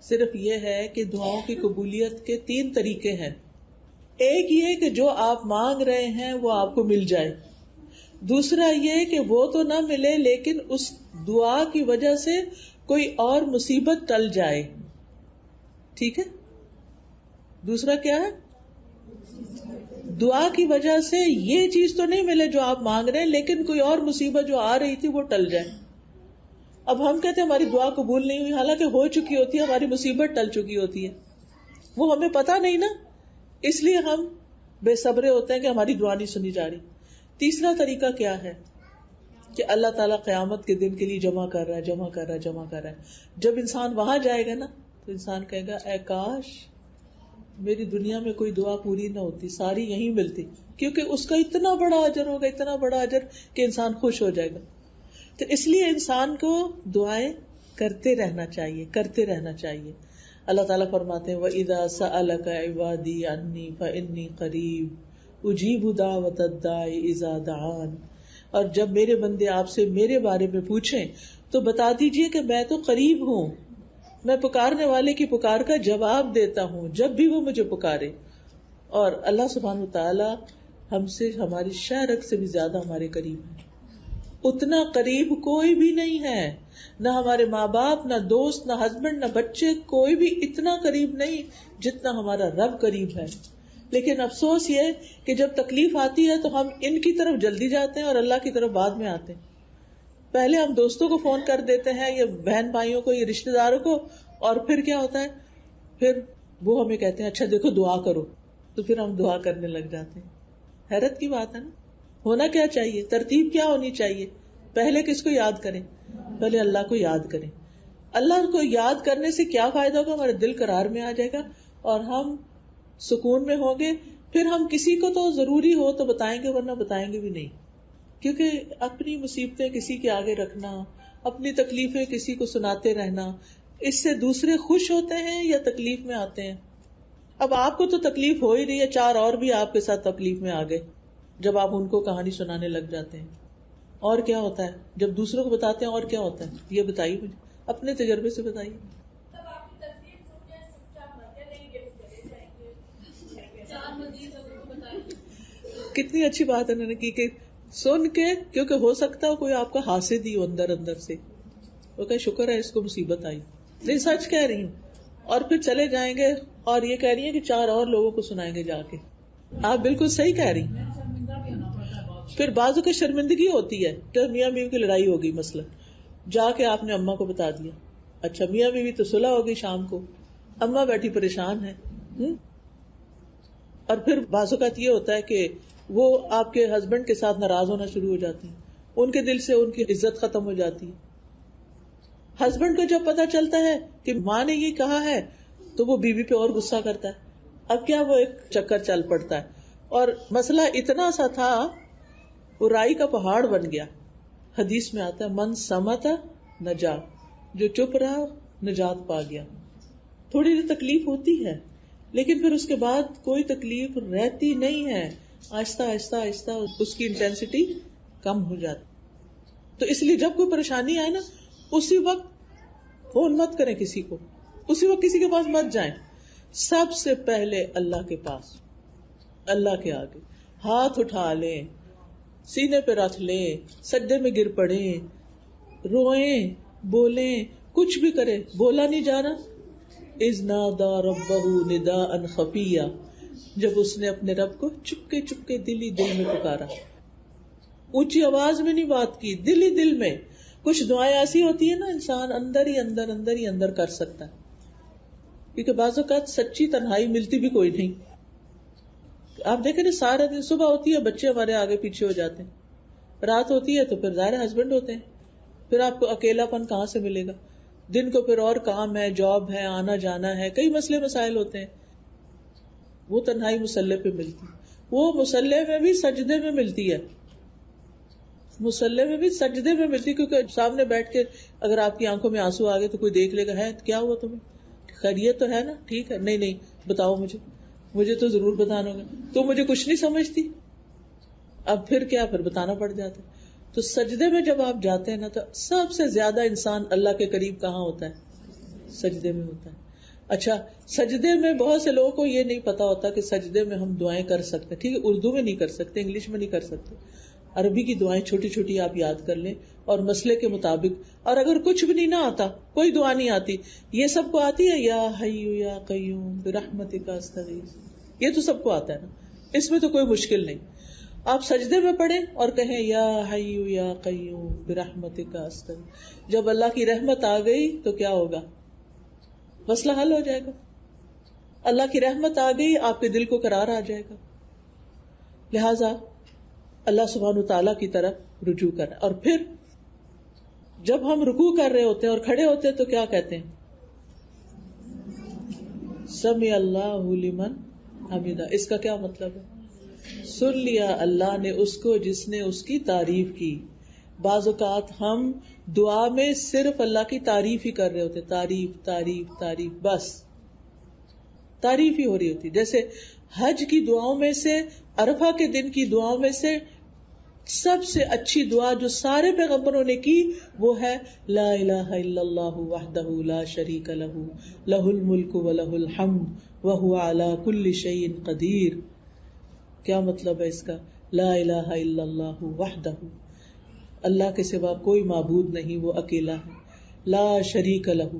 صرف یہ ہے کہ دعاؤں کی قبولیت کے 3 طریقے ہیں. ایک یہ کہ جو آپ مانگ رہے ہیں وہ آپ کو مل جائے. دوسرا یہ کہ وہ تو نہ ملے لیکن اس دعا کی وجہ سے کوئی اور مصیبت ٹل جائے. ٹھیک ہے؟ دوسرا کیا ہے؟ دعا کی وجہ سے یہ چیز تو نہیں ملے جو آپ مانگ رہے ہیں، لیکن کوئی اور مصیبت جو آ رہی تھی وہ ٹل جائے. اب ہم کہتے ہیں ہماری دعا قبول نہیں ہوئی، حالانکہ ہو چکی ہوتی ہے، ہماری مصیبت ٹل چکی ہوتی ہے، وہ ہمیں پتہ نہیں نا، اس لیے ہم بے صبرے ہوتے ہیں کہ ہماری دعا نہیں سنی جا رہی. تیسرا طریقہ کیا ہے کہ اللہ تعالیٰ قیامت کے دن کے لیے جمع کر رہا ہے. جب انسان وہاں جائے گا نا تو انسان کہے گا اے کاش میری دنیا میں کوئی دعا پوری نہ ہوتی، ساری یہیں ملتی، کیونکہ اس کا اتنا بڑا اجر ہوگا، اتنا بڑا اجر کہ انسان خوش ہو جائے گا. تو اس لیے انسان کو دعائیں کرتے رہنا چاہیے. اللہ تعالیٰ فرماتے ہیں وَإِذَا سَأَلَكَ عِبَادِي عَنِّي فَإِنِّي قَرِيبٌ أُجِيبُ دَعْوَةَ الدَّاعِ إِذَا دَعَانِ. اور جب میرے بندے آپ سے میرے بارے میں پوچھیں تو بتا دیجئے کہ میں تو قریب ہوں، میں پکارنے والے کی پکار کا جواب دیتا ہوں جب بھی وہ مجھے پکارے. اور اللہ سبحانہ وتعالیٰ ہم سے، ہماری شہ رگ سے بھی زیادہ ہمارے قریب ہے. اتنا قریب کوئی بھی نہیں ہے، نہ ہمارے ماں باپ، نہ دوست، نہ ہسبینڈ، نہ بچے، کوئی بھی اتنا قریب نہیں جتنا ہمارا رب قریب ہے. لیکن افسوس یہ کہ جب تکلیف آتی ہے تو ہم ان کی طرف جلدی جاتے ہیں اور اللہ کی طرف بعد میں آتے ہیں. پہلے ہم دوستوں کو فون کر دیتے ہیں، یا بہن بھائیوں کو، یا رشتے داروں کو، اور پھر کیا ہوتا ہے، پھر وہ ہمیں کہتے ہیں اچھا دیکھو دعا کرو، تو پھر ہم دعا کرنے لگ جاتے ہیں. حیرت کی بات ہے نا. ہونا کیا چاہیے، ترتیب کیا ہونی چاہیے؟ پہلے کس کو یاد کریں؟ پہلے اللہ کو یاد کریں. اللہ کو یاد کرنے سے کیا فائدہ ہوگا؟ ہمارا دل قرار میں آ جائے گا اور ہم سکون میں ہوں گے. پھر ہم کسی کو تو ضروری ہو تو بتائیں گے، ورنہ بتائیں گے بھی نہیں. کیونکہ اپنی مصیبتیں کسی کے آگے رکھنا، اپنی تکلیفیں کسی کو سناتے رہنا، اس سے دوسرے خوش ہوتے ہیں یا تکلیف میں آتے ہیں. اب آپ کو تو تکلیف ہو ہی رہی ہے، 4 اور بھی آپ کے ساتھ تکلیف میں آ گئے جب آپ ان کو کہانی سنانے لگ جاتے ہیں. اور کیا ہوتا ہے جب دوسروں کو بتاتے ہیں؟ اور کیا ہوتا ہے یہ بتائیے مجھے، اپنے تجربے سے بتائیے. کتنی اچھی بات انہوں نے کی کہ سن کے، کیونکہ ہو سکتا ہے کوئی آپ کا حاسد ہی ہو اندر سے، وہ کہ شکر ہے اس کو مصیبت آئی. نہیں، سچ کہہ رہی ہوں. اور پھر چلے جائیں گے اور یہ کہہ رہی ہیں کہ 4 اور لوگوں کو سنائیں گے جا کے. آپ بالکل صحیح کہہ رہی ہیں. پھر بعضوں کی شرمندگی ہوتی ہے، جب میاں بیوی کی لڑائی ہوگی مثلا، جا کے آپ نے اماں کو بتا دیا. اچھا میاں بیوی تو صلح ہوگی شام کو، اماں بیٹھی پریشان ہے. اور پھر بعض اوقات یہ ہوتا ہے کہ وہ آپ کے ہسبینڈ کے ساتھ ناراض ہونا شروع ہو جاتی ہیں، ان کے دل سے ان کی عزت ختم ہو جاتی ہے. ہسبینڈ کو جب پتا چلتا ہے کہ ماں نے یہ کہا ہے تو وہ بیوی پہ اور غصہ کرتا ہے. اب کیا وہ ایک چکر چل پڑتا ہے، اور مسئلہ اتنا سا تھا وہ رائی کا پہاڑ بن گیا. حدیث میں آتا ہے من سمت نجا، جو چپ رہا نجات پا گیا. تھوڑی سی تکلیف ہوتی ہے لیکن پھر اس کے بعد کوئی تکلیف رہتی نہیں ہے، آہستہ آہستہ آہستہ اس کی انٹینسٹی کم ہو جاتی. تو اس لیے جب کوئی پریشانی آئے نا اسی وقت فون مت کریں کسی کو، اسی وقت کسی کے پاس مت جائیں، سب سے پہلے اللہ کے پاس، اللہ کے آگے ہاتھ اٹھا لیں، سینے پہ رکھ لیں، سجدے میں گر پڑیں، روئیں، بولیں، کچھ بھی کرے، بولا نہیں جا رہا، اذ نادى ربه نداء خفيا، جب اس نے اپنے رب کو چپکے چپکے دل ہی دل میں پکارا، اونچی آواز میں نہیں بات کی، دل ہی دل میں. کچھ دعائیں ایسی ہوتی ہیں نا انسان اندر ہی اندر کر سکتا ہے، کیونکہ بعض اوقات سچی تنہائی ملتی بھی کوئی نہیں. آپ دیکھیں نا سارا دن، صبح ہوتی ہے بچے ہمارے آگے پیچھے ہو جاتے ہیں، رات ہوتی ہے تو پھر ظاہر ہسبینڈ ہوتے ہیں، پھر آپ کو اکیلا پن کہاں سے ملے گا، دن کو پھر اور کام ہے، جاب ہے، آنا جانا ہے، کئی مسئلے مسائل ہوتے ہیں. وہ تنہائی مسلح پہ ملتی، وہ مسلح میں بھی سجدے میں ملتی ہے، مسلح میں بھی سجدے میں ملتی، کیونکہ سامنے بیٹھ کے اگر آپ کی آنکھوں میں آنسو آ گئے تو کوئی دیکھ لے گا، ہے کیا ہوا تمہیں، خیریت تو ہے نا، ٹھیک ہے، نہیں بتاؤ مجھے تو ضرور بتانا ہوگا، تو مجھے کچھ نہیں سمجھتی، اب پھر کیا، پھر بتانا پڑ جاتا ہے. تو سجدے میں جب آپ جاتے ہیں نا تو سب سے زیادہ انسان اللہ کے قریب کہاں ہوتا ہے، سجدے میں ہوتا ہے. اچھا، سجدے میں بہت سے لوگوں کو یہ نہیں پتا ہوتا کہ سجدے میں ہم دعائیں کر سکتے، ٹھیک ہے، اردو میں نہیں کر سکتے، انگلش میں نہیں کر سکتے، عربی کی دعائیں چھوٹی چھوٹی آپ یاد کر لیں اور مسئلے کے مطابق. اور اگر کچھ بھی نہیں نہ آتا، کوئی دعا نہیں آتی، یہ سب کو آتی ہے، یا حی یا قیوم برحمتک استغیث، یہ تو سب کو آتا ہے نا، اس میں تو کوئی مشکل نہیں. آپ سجدے میں پڑھیں اور کہیں یا حی یا قیوم برحمتک استغیث، جب اللہ کی رحمت آ گئی تو کیا ہوگا، مسئلہ حل ہو جائے گا. اللہ کی رحمت آ گئی، آپ کے دل کو قرار آ جائے گا. لہذا اللہ سبحانہ تعالیٰ کی طرف رجوع کریں. اور پھر جب ہم رکوع کر رہے ہوتے ہیں اور کھڑے ہوتے ہیں تو کیا کہتے ہیں، سمع اللہ لمن حمدہ. اس کا کیا مطلب ہے، سن لیا اللہ نے اس کو جس نے اس کی تعریف کی. بعض اوقات ہم دعا میں صرف اللہ کی تعریف ہی کر رہے ہوتے، تعریف تعریف تعریف، بس تعریف ہی ہو رہی ہوتی. جیسے حج کی دعاؤں میں سے، عرفہ کے دن کی دعاؤں میں سے سب سے اچھی دعا جو سارے پیغمبروں نے کی وہ ہے لا الہ الا اللہ وحدہ لا شریک لہ لہ الملک ولہ الحمد وہو علی کل شیء قدیر. کیا مطلب ہے اس کا، لا الہ الا اللہ وحدہ، اللہ کے سوا کوئی معبود نہیں، وہ اکیلا ہے، لا شریک لہ،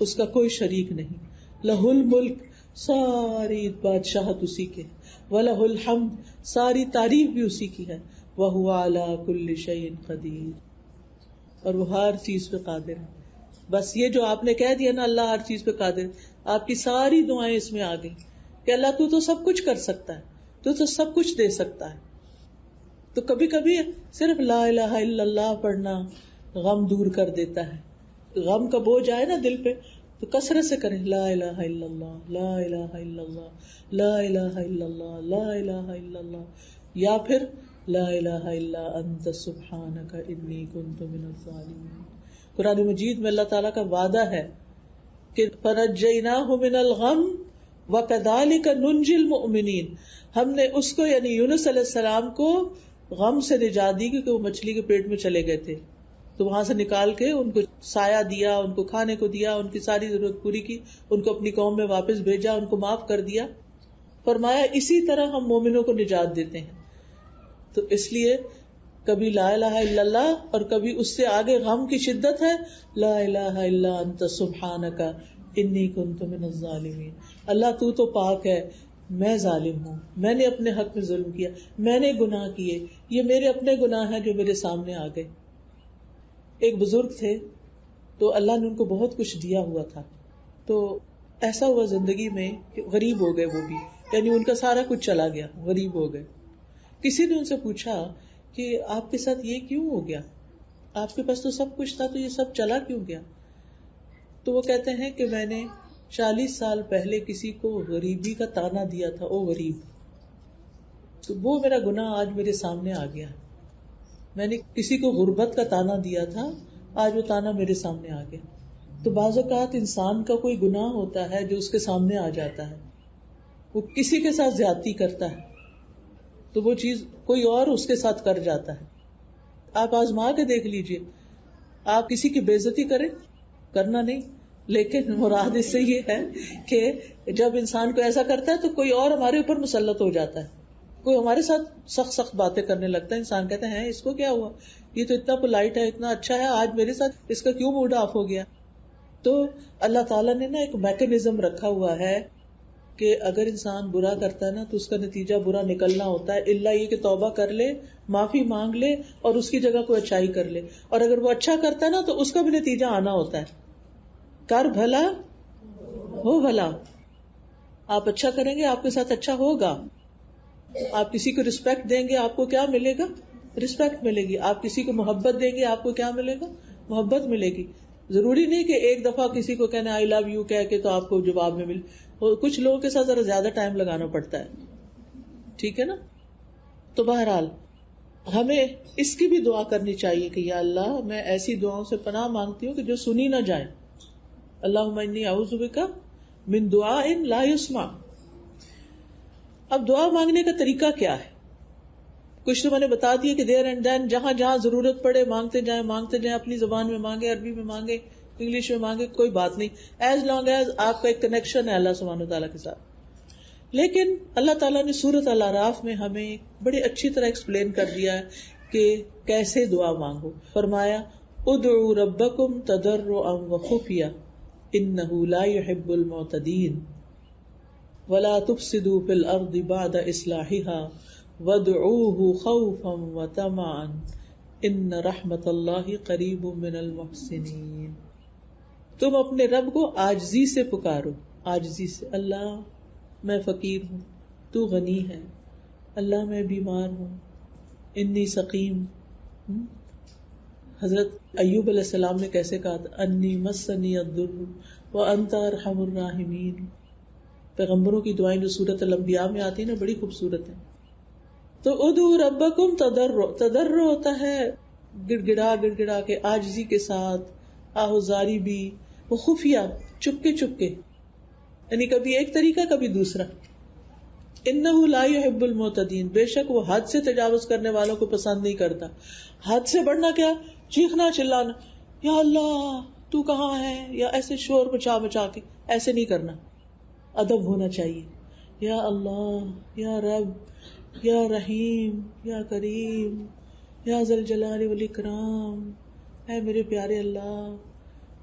اس کا کوئی شریک نہیں، لہ الملک، ساری بادشاہت اسی کے، وَلَهُ الْحَمْدُ، ساری تعریف بھی اسی کی ہے، وَهُوَ عَلَى كُلِّ شَيْءٍ قَدِيرٌ، اور وہ ہر چیز پہ قادر ہے. بس یہ جو آپ نے کہہ دیا نا اللہ ہر چیز پہ قادر، آپ کی ساری دعائیں اس میں آ گئی کہ اللہ تو سب کچھ کر سکتا ہے، تو سب کچھ دے سکتا ہے. تو کبھی کبھی صرف لا الہ الا اللہ پڑھنا غم دور کر دیتا ہے. غم کا بوجھ آئے نا دل پہ تو کثرت سے کریں لا الہ الا اللہ لا الہ الا اللہ لا الہ الا اللہ لا الہ الا اللہ، یا پھر لا الہ الا انت سبحانک انی کنت من الظالمین. قرآن مجید میں اللہ تعالیٰ کا وعدہ ہے کہ فنجیناہ من الغم وکذالک ننجی المؤمنین، ہم نے اس کو یعنی یونس علیہ السلام کو غم سے نجات دی، کیونکہ وہ مچھلی کے پیٹ میں چلے گئے تھے، تو وہاں سے نکال کے ان کو سایہ دیا، ان کو کھانے کو دیا، ان کی ساری ضرورت پوری کی، ان کو اپنی قوم میں واپس بھیجا، ان کو معاف کر دیا. فرمایا اسی طرح ہم مومنوں کو نجات دیتے ہیں. تو اس لیے کبھی لا الہ الا اللہ اور کبھی اس سے آگے غم کی شدت ہے لا الہ الا انت سبحانک انی کنت من الظالمین. اللہ تو پاک ہے، میں ظالم ہوں، میں نے اپنے حق میں ظلم کیا، میں نے گناہ کیے، یہ میرے اپنے گناہ ہیں جو میرے سامنے آ گئے. ایک بزرگ تھے تو اللہ نے ان کو بہت کچھ دیا ہوا تھا، تو ایسا ہوا زندگی میں کہ غریب ہو گئے، وہ بھی یعنی ان کا سارا کچھ چلا گیا، غریب ہو گئے. کسی نے ان سے پوچھا کہ آپ کے ساتھ یہ کیوں ہو گیا، آپ کے پاس تو سب کچھ تھا، تو یہ سب چلا کیوں گیا؟ تو وہ کہتے ہیں کہ میں نے 40 سال پہلے کسی کو غریبی کا تانا دیا تھا، او غریب، تو وہ میرا گناہ آج میرے سامنے آ گیا. میں نے کسی کو غربت کا تانا دیا تھا، آج وہ تانا میرے سامنے آ گیا. تو بعض اوقات انسان کا کوئی گناہ ہوتا ہے جو اس کے سامنے آ جاتا ہے، وہ کسی کے ساتھ زیادتی کرتا ہے تو وہ چیز کوئی اور اس کے ساتھ کر جاتا ہے. آپ آزما کے دیکھ لیجئے. آپ کسی کی بے عزتی کریں، کرنا نہیں، لیکن مراد اس سے یہ ہے کہ جب انسان کو ایسا کرتا ہے تو کوئی اور ہمارے اوپر مسلط ہو جاتا ہے، کوئی ہمارے ساتھ سخت سخت باتیں کرنے لگتا ہے. انسان کہتے ہیں اس کو کیا ہوا، یہ تو اتنا پولائٹ ہے، اتنا اچھا ہے، آج میرے ساتھ اس کا کیوں موڈ آف ہو گیا. تو اللہ تعالیٰ نے نا ایک میکینزم رکھا ہوا ہے کہ اگر انسان برا کرتا ہے نا تو اس کا نتیجہ برا نکلنا ہوتا ہے، الا یہ کہ توبہ کر لے، معافی مانگ لے اور اس کی جگہ کوئی اچھائی کر لے. اور اگر وہ اچھا کرتا ہے نا تو اس کا بھی نتیجہ آنا ہوتا ہے. کر بھلا ہو بھلا. آپ اچھا کریں گے آپ کے ساتھ اچھا ہوگا. آپ کسی کو رسپیکٹ دیں گے آپ کو کیا ملے گا؟ رسپیکٹ ملے گی. آپ کسی کو محبت دیں گے آپ کو کیا ملے گا؟ محبت ملے گی. ضروری نہیں کہ ایک دفعہ کسی کو کہنا آئی لو یو کہہ کے تو آپ کو جواب میں ملے. کچھ لوگوں کے ساتھ ذرا زیادہ ٹائم لگانا پڑتا ہے. ٹھیک ہے نا؟ تو بہرحال ہمیں اس کی بھی دعا کرنی چاہیے کہ یا اللہ میں ایسی دعاؤں سے پناہ مانگتی ہوں کہ جو سنی نہ جائیں. اللہم انی اعوذ بک من دعاء لا یسمع. اب دعا مانگنے کا طریقہ کیا ہے؟ کچھ تو میں نے بتا دیا کہ دیر اینڈ دین جہاں جہاں ضرورت پڑے مانگتے جائیں. اپنی زبان میں مانگے، عربی میں مانگے، انگلش میں مانگے، کوئی بات نہیں، ایز لانگ ایز آپ کا ایک کنیکشن ہے اللہ سبحانہ تعالیٰ کے ساتھ. لیکن اللہ تعالیٰ نے سورۃ الاعراف میں ہمیں بڑی اچھی طرح ایکسپلین کر دیا ہے کہ کیسے دعا مانگو. فرمایا ادعوا ربکم تضرعا وخفیا انہ لا يحب المعتدین ولا تفسدوا فی الارض بعد اصلاحها وادعوه خوفا وطمعا ان رحمت اللہ قریب من المحسنین. تم اپنے رب کو عاجزی سے پکارو، عاجزی سے. اللہ میں فقیر ہوں، تو غنی ہے. اللہ میں بیمار ہوں، انی سقیم. حضرت ایوب علیہ السلام نے کیسے کہا تھا انی مسنی الضر وانت ارحم الراحمین. پیغمبروں کی دعائیں جو سورۃ الانبیاء میں آتی ہیں نا بڑی خوبصورت ہیں. تو ادعوا ربکم تضرع ہوتا ہے گڑ گڑا کے، عاجزی کے ساتھ، آہوزاری بھی، وہ خفیہ چپکے چپکے، یعنی کبھی ایک طریقہ کبھی دوسرا. انہ لا يحب المعتدین، بے شک وہ حد سے تجاوز کرنے والوں کو پسند نہیں کرتا. حد سے بڑھنا کیا؟ چیخنا چلانا، یا اللہ تو کہاں ہے، یا ایسے شور مچا کے ایسے نہیں کرنا. ادب ہونا چاہیے. یا اللہ، یا رب، یا رحیم، یا کریم، یا ذل جلال والاکرام. اے میرے پیارے اللہ،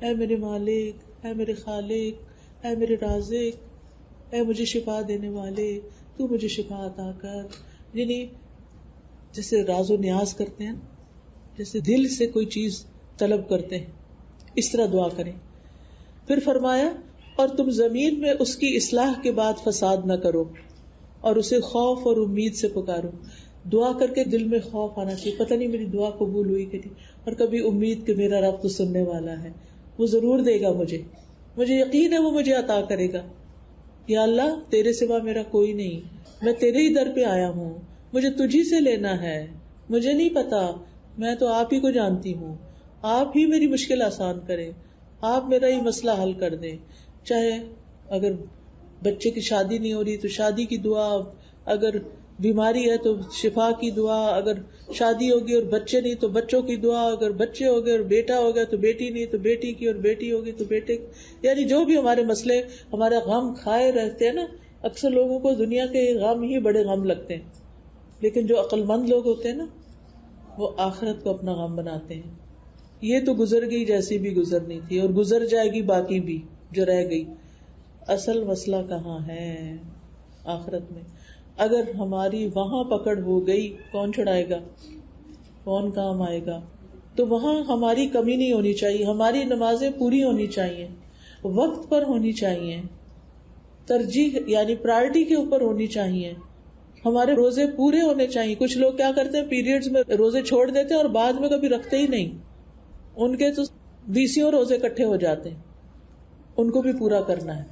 اے میرے مالک، اے میرے خالق، اے میرے رازق، اے مجھے شفا دینے والے، تو مجھے شفا عطا کر. یعنی جیسے راز و نیاز کرتے ہیں، جیسے دل سے کوئی چیز طلب کرتے ہیں، اس طرح دعا کریں. پھر فرمایا اور تم زمین میں اس کی اصلاح کے بعد فساد نہ کرو اور اسے خوف اور امید سے پکارو. دعا کر کے دل میں خوف آنا چاہیے، پتہ نہیں میری دعا قبول ہوئی کہ نہیں، اور کبھی امید کہ میرا رب تو سننے والا ہے، وہ ضرور دے گا مجھے یقین ہے وہ مجھے عطا کرے گا. یا اللہ تیرے سوا میرا کوئی نہیں، میں تیرے ہی در پہ آیا ہوں، مجھے تجھی سے لینا ہے، مجھے نہیں پتا، میں تو آپ ہی کو جانتی ہوں. آپ ہی میری مشکل آسان کریں، آپ میرا ہی مسئلہ حل کر دیں. چاہے اگر بچے کی شادی نہیں ہو رہی تو شادی کی دعا، اگر بیماری ہے تو شفا کی دعا، اگر شادی ہوگی اور بچے نہیں تو بچوں کی دعا، اگر بچے ہو گئے اور بیٹا ہو گیا تو بیٹی نہیں تو بیٹی کی، اور بیٹی ہوگی تو بیٹے کی. یعنی جو بھی ہمارے مسئلے، ہمارا غم کھائے رہتے ہیں نا. اکثر لوگوں کو دنیا کے غم ہی بڑے غم لگتے ہیں، لیکن جو عقل مند لوگ ہوتے ہیں نا وہ آخرت کو اپنا غم بناتے ہیں. یہ تو گزر گئی جیسی بھی گزرنی تھی، اور گزر جائے گی باقی بھی جو رہ گئی. اصل مسئلہ کہاں ہے؟ آخرت میں. اگر ہماری وہاں پکڑ ہو گئی کون چھڑائے گا، کون کام آئے گا؟ تو وہاں ہماری کمی نہیں ہونی چاہیے. ہماری نمازیں پوری ہونی چاہیے، وقت پر ہونی چاہیے، ترجیح یعنی پرائرٹی کے اوپر ہونی چاہیے. ہمارے روزے پورے ہونے چاہیے. کچھ لوگ کیا کرتے ہیں پیریڈز میں روزے چھوڑ دیتے ہیں اور بعد میں کبھی رکھتے ہی نہیں. ان کے تو 20 روزے اکٹھے ہو جاتے ہیں. ان کو بھی پورا کرنا ہے،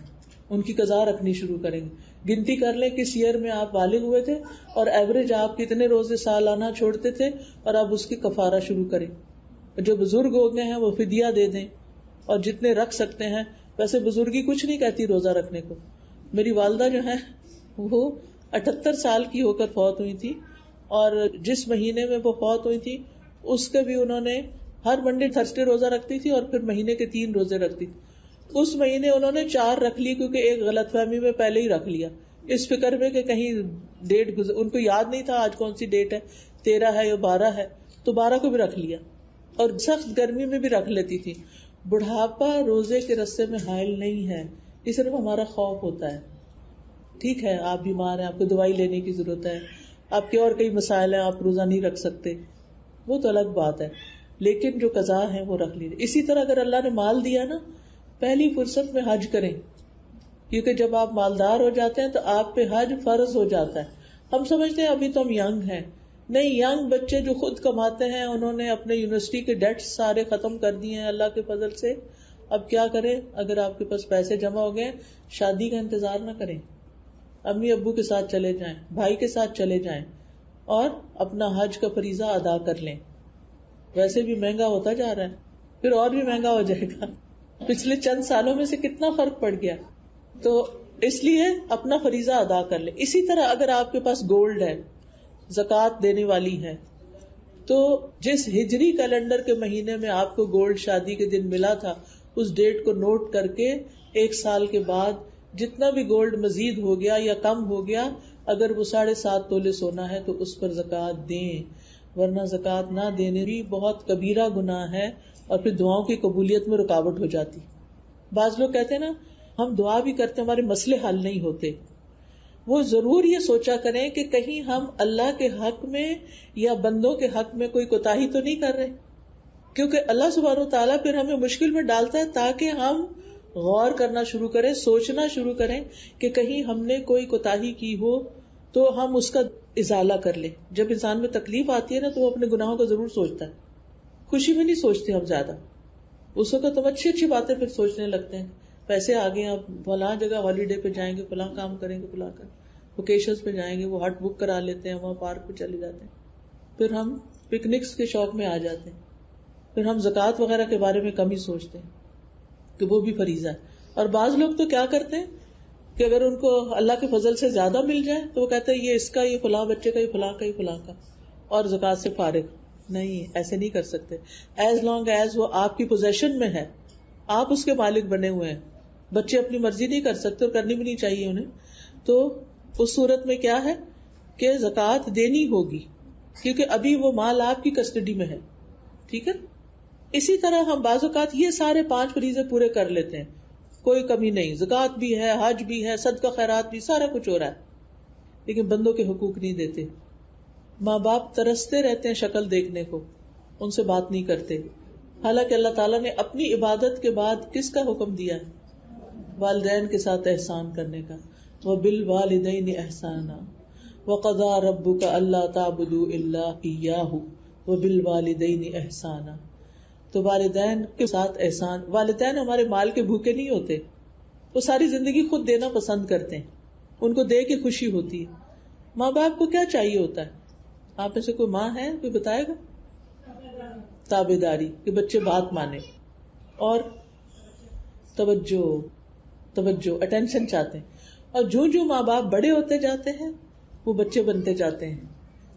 ان کی قضا رکھنی شروع کریں گے. گنتی کر لیں کس ایئر میں آپ بالغ ہوئے تھے اور ایوریج آپ کتنے روزے سالانہ چھوڑتے تھے، اور آپ اس کی کفارہ شروع کریں. جو بزرگ ہو گئے ہیں وہ فدیہ دے دیں، اور جتنے رکھ سکتے ہیں. ویسے بزرگی کچھ نہیں کہتی روزہ رکھنے کو. میری والدہ جو ہے وہ 78 سال کی ہو کر فوت ہوئی تھی، اور جس مہینے میں وہ فوت ہوئی تھی اس کے بھی انہوں نے ہر منڈے تھرسڈے روزہ رکھتی تھی اور پھر مہینے کے 3 روزے رکھتی تھی. اس مہینے انہوں نے 4 رکھ لی کیونکہ ایک غلط فہمی میں پہلے ہی رکھ لیا, اس فکر میں کہ کہیں ڈیٹ ان کو یاد نہیں تھا آج کون سی ڈیٹ ہے, 13 ہے یا 12 ہے, تو 12 کو بھی رکھ لیا. اور سخت گرمی میں بھی رکھ لیتی تھی. بڑھاپا روزے کے راستے میں حائل نہیں ہے, یہ صرف ہمارا خوف ہوتا ہے. ٹھیک ہے آپ بیمار ہیں, آپ کو دوائی لینے کی ضرورت ہے, آپ کے اور کئی مسائل ہیں, آپ روزہ نہیں رکھ سکتے, وہ تو الگ بات ہے, لیکن جو قضا ہے وہ رکھ لیجیے. اسی طرح اگر اللہ نے مال دیا نا, پہلی فرصت میں حج کریں, کیونکہ جب آپ مالدار ہو جاتے ہیں تو آپ پہ حج فرض ہو جاتا ہے. ہم سمجھتے ہیں ابھی تو ہم ینگ ہیں, نہیں, ینگ بچے جو خود کماتے ہیں انہوں نے اپنے یونیورسٹی کے ڈیٹس سارے ختم کر دیے ہیں اللہ کے فضل سے. اب کیا کریں؟ اگر آپ کے پاس پیسے جمع ہو گئے, شادی کا انتظار نہ کریں, امی ابو کے ساتھ چلے جائیں, بھائی کے ساتھ چلے جائیں اور اپنا حج کا فریضہ ادا کر لیں. ویسے بھی مہنگا ہوتا جا رہا ہے, پھر اور بھی مہنگا ہو جائے گا. پچھلے چند سالوں میں سے کتنا فرق پڑ گیا, تو اس لیے اپنا فریضہ ادا کر لیں. اسی طرح اگر آپ کے پاس گولڈ ہے, زکوٰۃ دینے والی ہے, تو جس ہجری کیلنڈر کے مہینے میں آپ کو گولڈ شادی کے دن ملا تھا, اس ڈیٹ کو نوٹ کر کے 1 سال کے بعد جتنا بھی گولڈ مزید ہو گیا یا کم ہو گیا, اگر وہ 7.5 تولے سونا ہے تو اس پر زکوٰۃ دیں, ورنہ زکوٰۃ نہ دینے بھی بہت کبیرہ گناہ ہے اور پھر دعاؤں کی قبولیت میں رکاوٹ ہو جاتی. بعض لوگ کہتے ہیں نا ہم دعا بھی کرتے ہمارے مسئلے حل نہیں ہوتے. وہ ضرور یہ سوچا کریں کہ کہیں ہم اللہ کے حق میں یا بندوں کے حق میں کوئی کوتاہی تو نہیں کر رہے, کیونکہ اللہ سبحانہ و تعالیٰ پھر ہمیں مشکل میں ڈالتا ہے تاکہ ہم غور کرنا شروع کریں, سوچنا شروع کریں کہ کہیں ہم نے کوئی کوتاہی کی ہو تو ہم اس کا ازالہ کر لیں. جب انسان میں تکلیف آتی ہے نا تو وہ اپنے گناہوں کو ضرور سوچتا ہے, خوشی میں نہیں سوچتے ہم زیادہ. اس وقت ہم اچھی اچھی باتیں پھر سوچنے لگتے ہیں, پیسے آ گئے, آپ فلاں جگہ ہالیڈے پہ جائیں گے, فلاں کام کریں گے, فلاں ویکیشنز پہ جائیں گے, وہ ہٹ بک کرا لیتے ہیں, وہاں پارک پہ چلے جاتے ہیں, پھر ہم پکنکس کے شوق میں آ جاتے ہیں, پھر ہم زکوٰۃ وغیرہ کے بارے میں کم ہی سوچتے ہیں کہ وہ بھی فریضہ ہے. اور بعض لوگ تو کیا کرتے ہیں کہ اگر ان کو اللہ کے فضل سے زیادہ مل جائے تو وہ کہتے ہیں یہ اس کا, یہ فلاں بچے کا, یہ فلاں کا, یہ فلاں کا, اور زکوٰۃ سے فارغ. نہیں, ایسے نہیں کر سکتے. ایز لانگ ایز وہ آپ کی پوزیشن میں ہے, آپ اس کے مالک بنے ہوئے ہیں. بچے اپنی مرضی نہیں کر سکتے اور کرنی بھی نہیں چاہیے انہیں. تو اس صورت میں کیا ہے کہ زکوٰۃ دینی ہوگی, کیونکہ ابھی وہ مال آپ کی کسٹڈی میں ہے. ٹھیک ہے. اسی طرح ہم بعض اوقات یہ سارے 5 فریضے پورے کر لیتے ہیں, کوئی کمی نہیں, زکوٰۃ بھی ہے, حج بھی ہے, صدقہ خیرات بھی, سارا کچھ ہو رہا ہے, لیکن بندوں کے حقوق نہیں دیتے. ماں باپ ترستے رہتے ہیں شکل دیکھنے کو, ان سے بات نہیں کرتے, حالانکہ اللہ تعالیٰ نے اپنی عبادت کے بعد کس کا حکم دیا ہے؟ والدین کے ساتھ احسان کرنے کا. وَبِالْوَالِدَيْنِ إِحْسَانًا وَقَضَىٰ رَبُّكَ أَلَّا تَعْبُدُوا إِلَّا إِيَّاهُ وَبِالْوَالِدَيْنِ إِحْسَانًا. تو والدین کے ساتھ احسان. والدین ہمارے مال کے بھوکے نہیں ہوتے, وہ ساری زندگی خود دینا پسند کرتے ہیں, ان کو دے کے خوشی ہوتی ہے. ماں باپ کو کیا چاہیے ہوتا ہے؟ آپ میں سے کوئی ماں ہے, کوئی بتائے گا؟ تابعداری, کہ بچے بات مانے, اور توجہ اٹینشن چاہتے ہیں. اور جو ماں باپ بڑے ہوتے جاتے ہیں وہ بچے بنتے جاتے ہیں.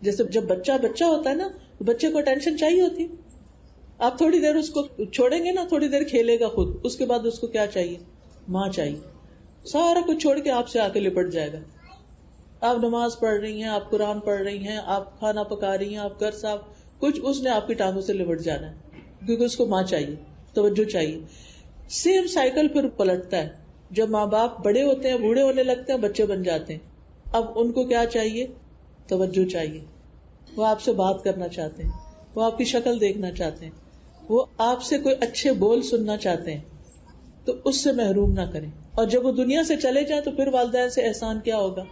جیسے جب بچہ ہوتا ہے نا, بچے کو اٹینشن چاہیے ہوتی. آپ تھوڑی دیر اس کو چھوڑیں گے نا, تھوڑی دیر کھیلے گا خود, اس کے بعد اس کو کیا چاہیے؟ ماں چاہیے. سارا کچھ چھوڑ کے آپ سے آ کے لپٹ جائے گا. آپ نماز پڑھ رہی ہیں, آپ قرآن پڑھ رہی ہیں, آپ کھانا پکا رہی ہیں, آپ گھر صاف, کچھ اس نے آپ کی ٹانگوں سے لپٹ جانا ہے, کیونکہ اس کو ماں چاہیے, توجہ چاہیے. سیم سائیکل پھر پلٹتا ہے. جب ماں باپ بڑے ہوتے ہیں, بوڑھے ہونے لگتے ہیں, بچے بن جاتے ہیں, اب ان کو کیا چاہیے؟ توجہ چاہیے. وہ آپ سے بات کرنا چاہتے ہیں, وہ آپ کی شکل دیکھنا چاہتے ہیں, وہ آپ سے کوئی اچھے بول سننا چاہتے ہیں, تو اس سے محروم نہ کریں. اور جب وہ دنیا سے چلے جائیں تو پھر والدین سے احسان کیا ہوگا؟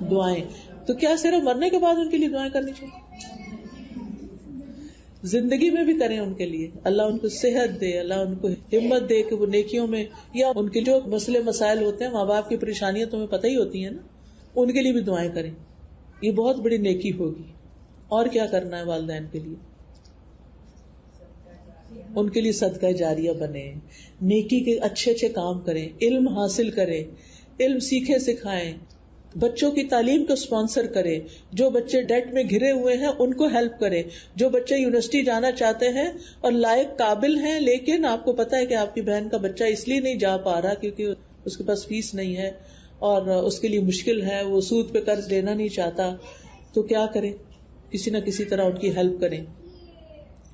دعائیں. تو کیا صرف مرنے کے بعد ان کے لیے دعائیں کرنی چاہیے؟ زندگی میں بھی کریں ان کے لیے. اللہ ان کو صحت دے, اللہ ان کو ہمت دے کہ وہ نیکیوں میں, یا ان کے جو مسئلے مسائل ہوتے ہیں, ماں باپ کی پریشانیاں تمہیں پتہ ہی ہوتی ہیں نا, ان کے لیے بھی دعائیں کریں. یہ بہت بڑی نیکی ہوگی. اور کیا کرنا ہے والدین کے لیے؟ ان کے لیے صدقہ جاریہ بنے, نیکی کے اچھے اچھے کام کریں, علم حاصل کریں, علم سیکھیں سکھائیں, بچوں کی تعلیم کو اسپانسر کرے، جو بچے ڈیٹ میں گھرے ہوئے ہیں ان کو ہیلپ کرے، جو بچے یونیورسٹی جانا چاہتے ہیں اور لائق قابل ہیں لیکن آپ کو پتا ہے کہ آپ کی بہن کا بچہ اس لیے نہیں جا پا رہا کیونکہ اس کے پاس فیس نہیں ہے اور اس کے لیے مشکل ہے، وہ سود پہ قرض لینا نہیں چاہتا، تو کیا کریں؟ کسی نہ کسی طرح ان کی ہیلپ کریں.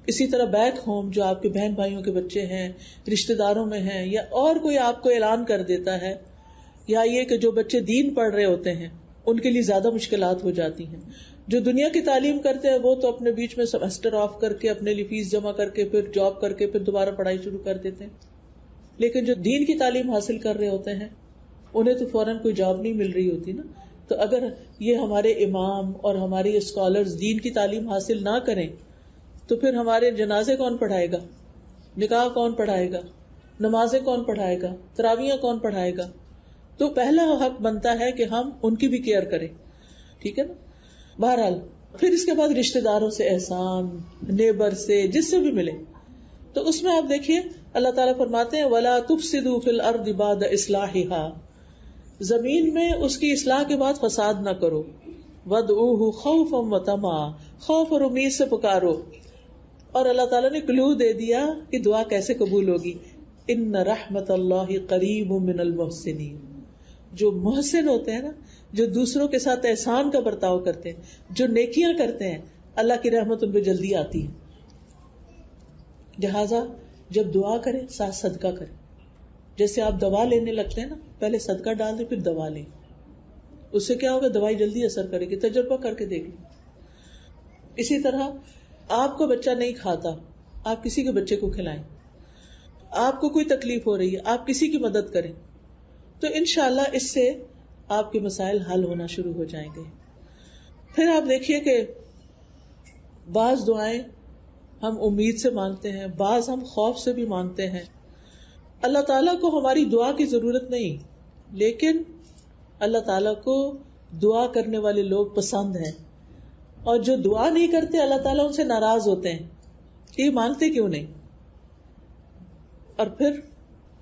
اسی طرح بیک ہوم جو آپ کے بہن بھائیوں کے بچے ہیں، رشتہ داروں میں ہیں، یا اور کوئی آپ کو اعلان کر دیتا ہے، یا یہ کہ جو بچے دین پڑھ رہے ہوتے ہیں ان کے لیے زیادہ مشکلات ہو جاتی ہیں. جو دنیا کی تعلیم کرتے ہیں وہ تو اپنے بیچ میں سیمسٹر آف کر کے اپنے لیے فیس جمع کر کے پھر جاب کر کے پھر دوبارہ پڑھائی شروع کر دیتے ہیں، لیکن جو دین کی تعلیم حاصل کر رہے ہوتے ہیں انہیں تو فوراً کوئی جاب نہیں مل رہی ہوتی نا. تو اگر یہ ہمارے امام اور ہمارے اسکالرز دین کی تعلیم حاصل نہ کریں تو پھر ہمارے جنازے کون پڑھائے گا، نکاح کون پڑھائے گا، نمازیں کون پڑھائے گا، تراویحیں کون پڑھائے گا؟ تو پہلا حق بنتا ہے کہ ہم ان کی بھی کیئر کریں. ٹھیک ہے نا. بہرحال پھر اس کے بعد رشتہ داروں سے احسان، نیبر سے، جس سے بھی ملے. تو اس میں آپ دیکھیے اللہ تعالیٰ فرماتے ہیں وَلَا تُفْسِدُوا فِي الْأَرْضِ بَعْدَ إِصْلَاحِهَا، زمین میں اس کی اصلاح کے بعد فساد نہ کرو. وَادْعُوهُ خَوْفًا وَطَمَعًا، خوف اور امید سے پکارو. اور اللہ تعالیٰ نے کلو دے دیا کہ دعا کیسے قبول ہوگی. ان رحمت اللہ قریب من المحسنین، جو محسن ہوتے ہیں نا، جو دوسروں کے ساتھ احسان کا برتاؤ کرتے ہیں، جو نیکیاں کرتے ہیں، اللہ کی رحمت ان پہ جلدی آتی ہے. لہٰذا جب دعا کریں ساتھ صدقہ کریں. جیسے آپ دوا لینے لگتے ہیں نا، پہلے صدقہ ڈال دیں پھر دوا لیں، اس سے کیا ہوگا؟ دوائی جلدی اثر کرے گی. تجربہ کر کے دیکھ لیں. اسی طرح آپ کو بچہ نہیں کھاتا، آپ کسی کے بچے کو کھلائیں. آپ کو کوئی تکلیف ہو رہی ہے، آپ کسی کی مدد کریں، تو انشاءاللہ اس سے آپ کے مسائل حل ہونا شروع ہو جائیں گے. پھر آپ دیکھیے کہ بعض دعائیں ہم امید سے مانگتے ہیں، بعض ہم خوف سے بھی مانگتے ہیں. اللہ تعالیٰ کو ہماری دعا کی ضرورت نہیں، لیکن اللہ تعالیٰ کو دعا کرنے والے لوگ پسند ہیں، اور جو دعا نہیں کرتے اللہ تعالیٰ ان سے ناراض ہوتے ہیں کہ یہ مانگتے کیوں نہیں. اور پھر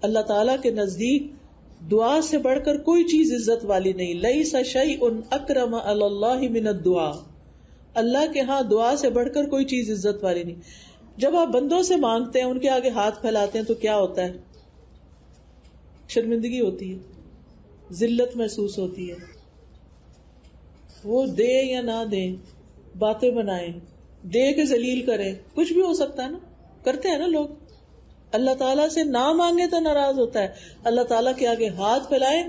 اللہ تعالیٰ کے نزدیک دعا سے بڑھ کر کوئی چیز عزت والی نہیں. لیس شیء اکرم علی اللہ من الدعاء، اللہ کے ہاں دعا سے بڑھ کر کوئی چیز عزت والی نہیں. جب آپ بندوں سے مانگتے ہیں، ان کے آگے ہاتھ پھیلاتے ہیں، تو کیا ہوتا ہے؟ شرمندگی ہوتی ہے، ذلت محسوس ہوتی ہے. وہ دے یا نہ دے، باتیں بنائیں، دے کے ذلیل کریں، کچھ بھی ہو سکتا ہے نا، کرتے ہیں نا لوگ. اللہ تعالیٰ سے نہ مانگے تو ناراض ہوتا ہے. اللہ تعالیٰ کے آگے ہاتھ پھیلائے.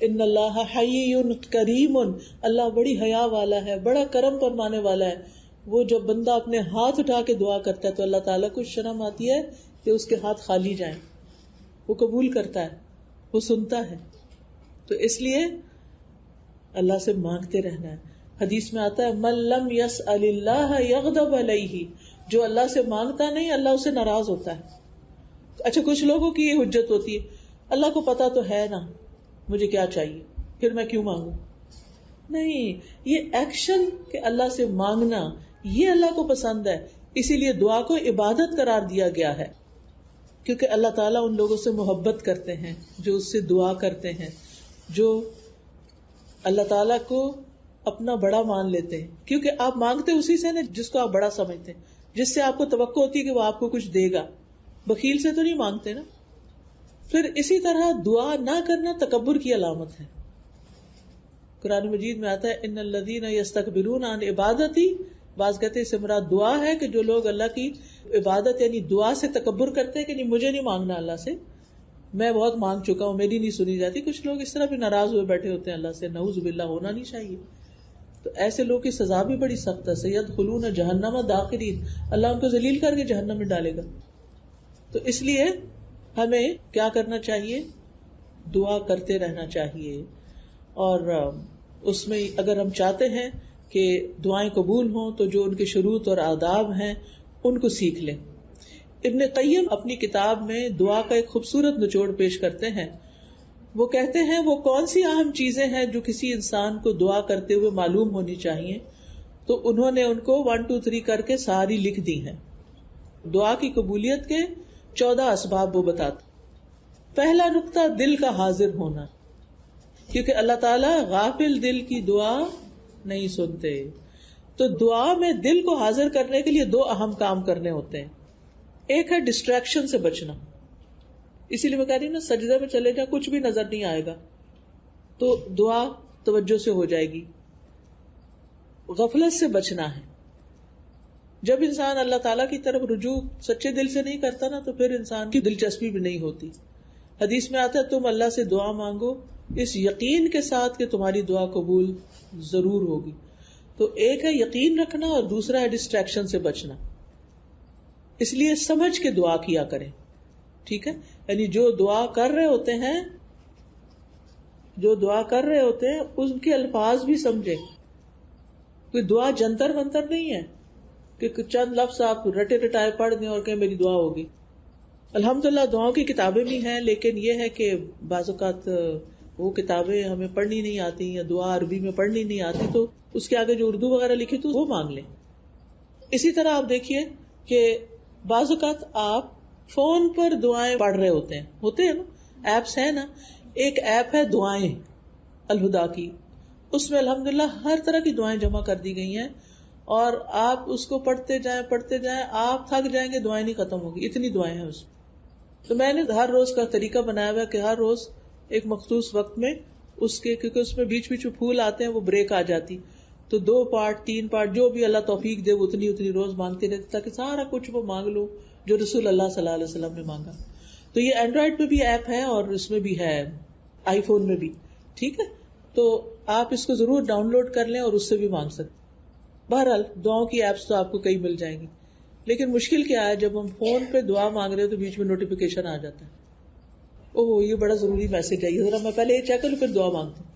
ان اللہ حی کریم، اللہ بڑی حیا والا ہے، بڑا کرم فرمانے والا ہے. وہ جب بندہ اپنے ہاتھ اٹھا کے دعا کرتا ہے تو اللہ تعالیٰ کو شرم آتی ہے کہ اس کے ہاتھ خالی جائیں. وہ قبول کرتا ہے، وہ سنتا ہے. تو اس لیے اللہ سے مانگتے رہنا ہے. حدیث میں آتا ہے من لم یسأل اللہ یغضب علیہ، جو اللہ سے مانگتا نہیں اللہ اسے ناراض ہوتا ہے. اچھا، کچھ لوگوں کی یہ حجت ہوتی ہے اللہ کو پتا تو ہے نا مجھے کیا چاہیے، پھر میں کیوں مانگوں. نہیں، یہ ایکشن کہ اللہ سے مانگنا یہ اللہ کو پسند ہے، اسی لیے دعا کو عبادت قرار دیا گیا ہے. کیونکہ اللہ تعالیٰ ان لوگوں سے محبت کرتے ہیں جو اس سے دعا کرتے ہیں، جو اللہ تعالیٰ کو اپنا بڑا مان لیتے ہیں. کیونکہ آپ مانگتے اسی سے نا جس کو آپ بڑا سمجھتے ہیں، جس سے آپ کو توقع ہوتی ہے کہ وہ آپ کو کچھ دے گا. بخیل سے تو نہیں مانگتے نا. پھر اسی طرح دعا نہ کرنا تکبر کی علامت ہے. قرآن مجید میں آتا ہے ان الذین یستکبرون عن عبادتی، بعض کہتے ہیں اس سے مراد دعا ہے کہ جو لوگ اللہ کی عبادت یعنی دعا سے تکبر کرتے ہیں کہ نہیں مجھے نہیں مانگنا اللہ سے، میں بہت مانگ چکا ہوں، میری نہیں سنی جاتی. کچھ لوگ اس طرح بھی ناراض ہوئے بیٹھے ہوتے ہیں اللہ سے، نعوذ باللہ، ہونا نہیں چاہیے. تو ایسے لوگ کی سزا بھی بڑی سخت ہے. سیدخلون جہنم داخرین، اللہ ان کو ذلیل کر کے جہنم میں ڈالے گا. تو اس لیے ہمیں کیا کرنا چاہیے؟ دعا کرتے رہنا چاہیے. اور اس میں اگر ہم چاہتے ہیں کہ دعائیں قبول ہوں تو جو ان کے شروط اور آداب ہیں ان کو سیکھ لیں. ابن قیم اپنی کتاب میں دعا کا ایک خوبصورت نچوڑ پیش کرتے ہیں. وہ کہتے ہیں وہ کون سی اہم چیزیں ہیں جو کسی انسان کو دعا کرتے ہوئے معلوم ہونی چاہیے، تو انہوں نے ان کو 1 2 3 کر کے ساری لکھ دی ہیں. دعا کی قبولیت کے 14 اسباب وہ بتاتے. پہلا نقطہ دل کا حاضر ہونا، کیونکہ اللہ تعالیٰ غافل دل کی دعا نہیں سنتے. تو دعا میں دل کو حاضر کرنے کے لیے دو اہم کام کرنے ہوتے ہیں. ایک ہے ڈسٹریکشن سے بچنا. اسی لیے میں کہہ رہی ہوں نا, سجدے میں چلے جا کچھ بھی نظر نہیں آئے گا تو دعا توجہ سے ہو جائے گی. غفلت سے بچنا ہے. جب انسان اللہ تعالیٰ کی طرف رجوع سچے دل سے نہیں کرتا نا, تو پھر انسان کی دلچسپی بھی نہیں ہوتی. حدیث میں آتا ہے تم اللہ سے دعا مانگو اس یقین کے ساتھ کہ تمہاری دعا قبول ضرور ہوگی. تو ایک ہے یقین رکھنا اور دوسرا ہے ڈسٹریکشن سے بچنا. اس لیے سمجھ کے دعا کیا کریں. ٹھیک ہے, یعنی جو دعا کر رہے ہوتے ہیں ان کے الفاظ بھی سمجھیں. کوئی دعا جنتر منتر نہیں ہے کہ چند لفظ آپ رٹے رٹائے پڑھ دیں اور کہیں میری دعا ہوگی. الحمدللہ دعاؤں کی کتابیں بھی ہیں, لیکن یہ ہے کہ بعض اوقات وہ کتابیں ہمیں پڑھنی نہیں آتی یا دعا عربی میں پڑھنی نہیں آتی, تو اس کے آگے جو اردو وغیرہ لکھی تو وہ مانگ لیں. اسی طرح آپ دیکھیے کہ بعض اوقات آپ فون پر دعائیں پڑھ رہے ہوتے ہیں نا, ایپس ہیں نا. ایک ایپ ہے دعائیں الہدا کی, اس میں الحمدللہ ہر طرح کی دعائیں جمع کر دی گئی ہیں, اور آپ اس کو پڑھتے جائیں آپ تھک جائیں گے, دعائیں نہیں ختم ہوگی, اتنی دعائیں ہیں اس میں. تو میں نے ہر روز کا طریقہ بنایا ہوا کہ ہر روز ایک مخصوص وقت میں کیونکہ اس میں بیچ بیچ پھول آتے ہیں, وہ بریک آ جاتی, تو 2 پارٹ 3 پارٹ جو بھی اللہ توفیق دے وہ اتنی روز مانگتے رہتے, تاکہ سارا کچھ وہ مانگ لو جو رسول اللہ صلی اللہ علیہ وسلم نے مانگا. تو یہ اینڈرائڈ پہ بھی ایپ ہے اور اس میں بھی ہے آئی فون میں بھی. ٹھیک ہے, تو آپ اس کو ضرور ڈاؤن لوڈ کر لیں اور اس سے بھی مانگ سکتے. بہرحال دعاؤں کی ایپس تو آپ کو کئی مل جائیں گی, لیکن مشکل کیا ہے جب ہم فون پہ دعا مانگ رہے ہو تو بیچ میں نوٹیفیکیشن آ جاتا ہے, اوہ یہ بڑا ضروری میسج ہے, ذرا میں پہلے یہ چیک کروں پھر دعا مانگتا ہوں.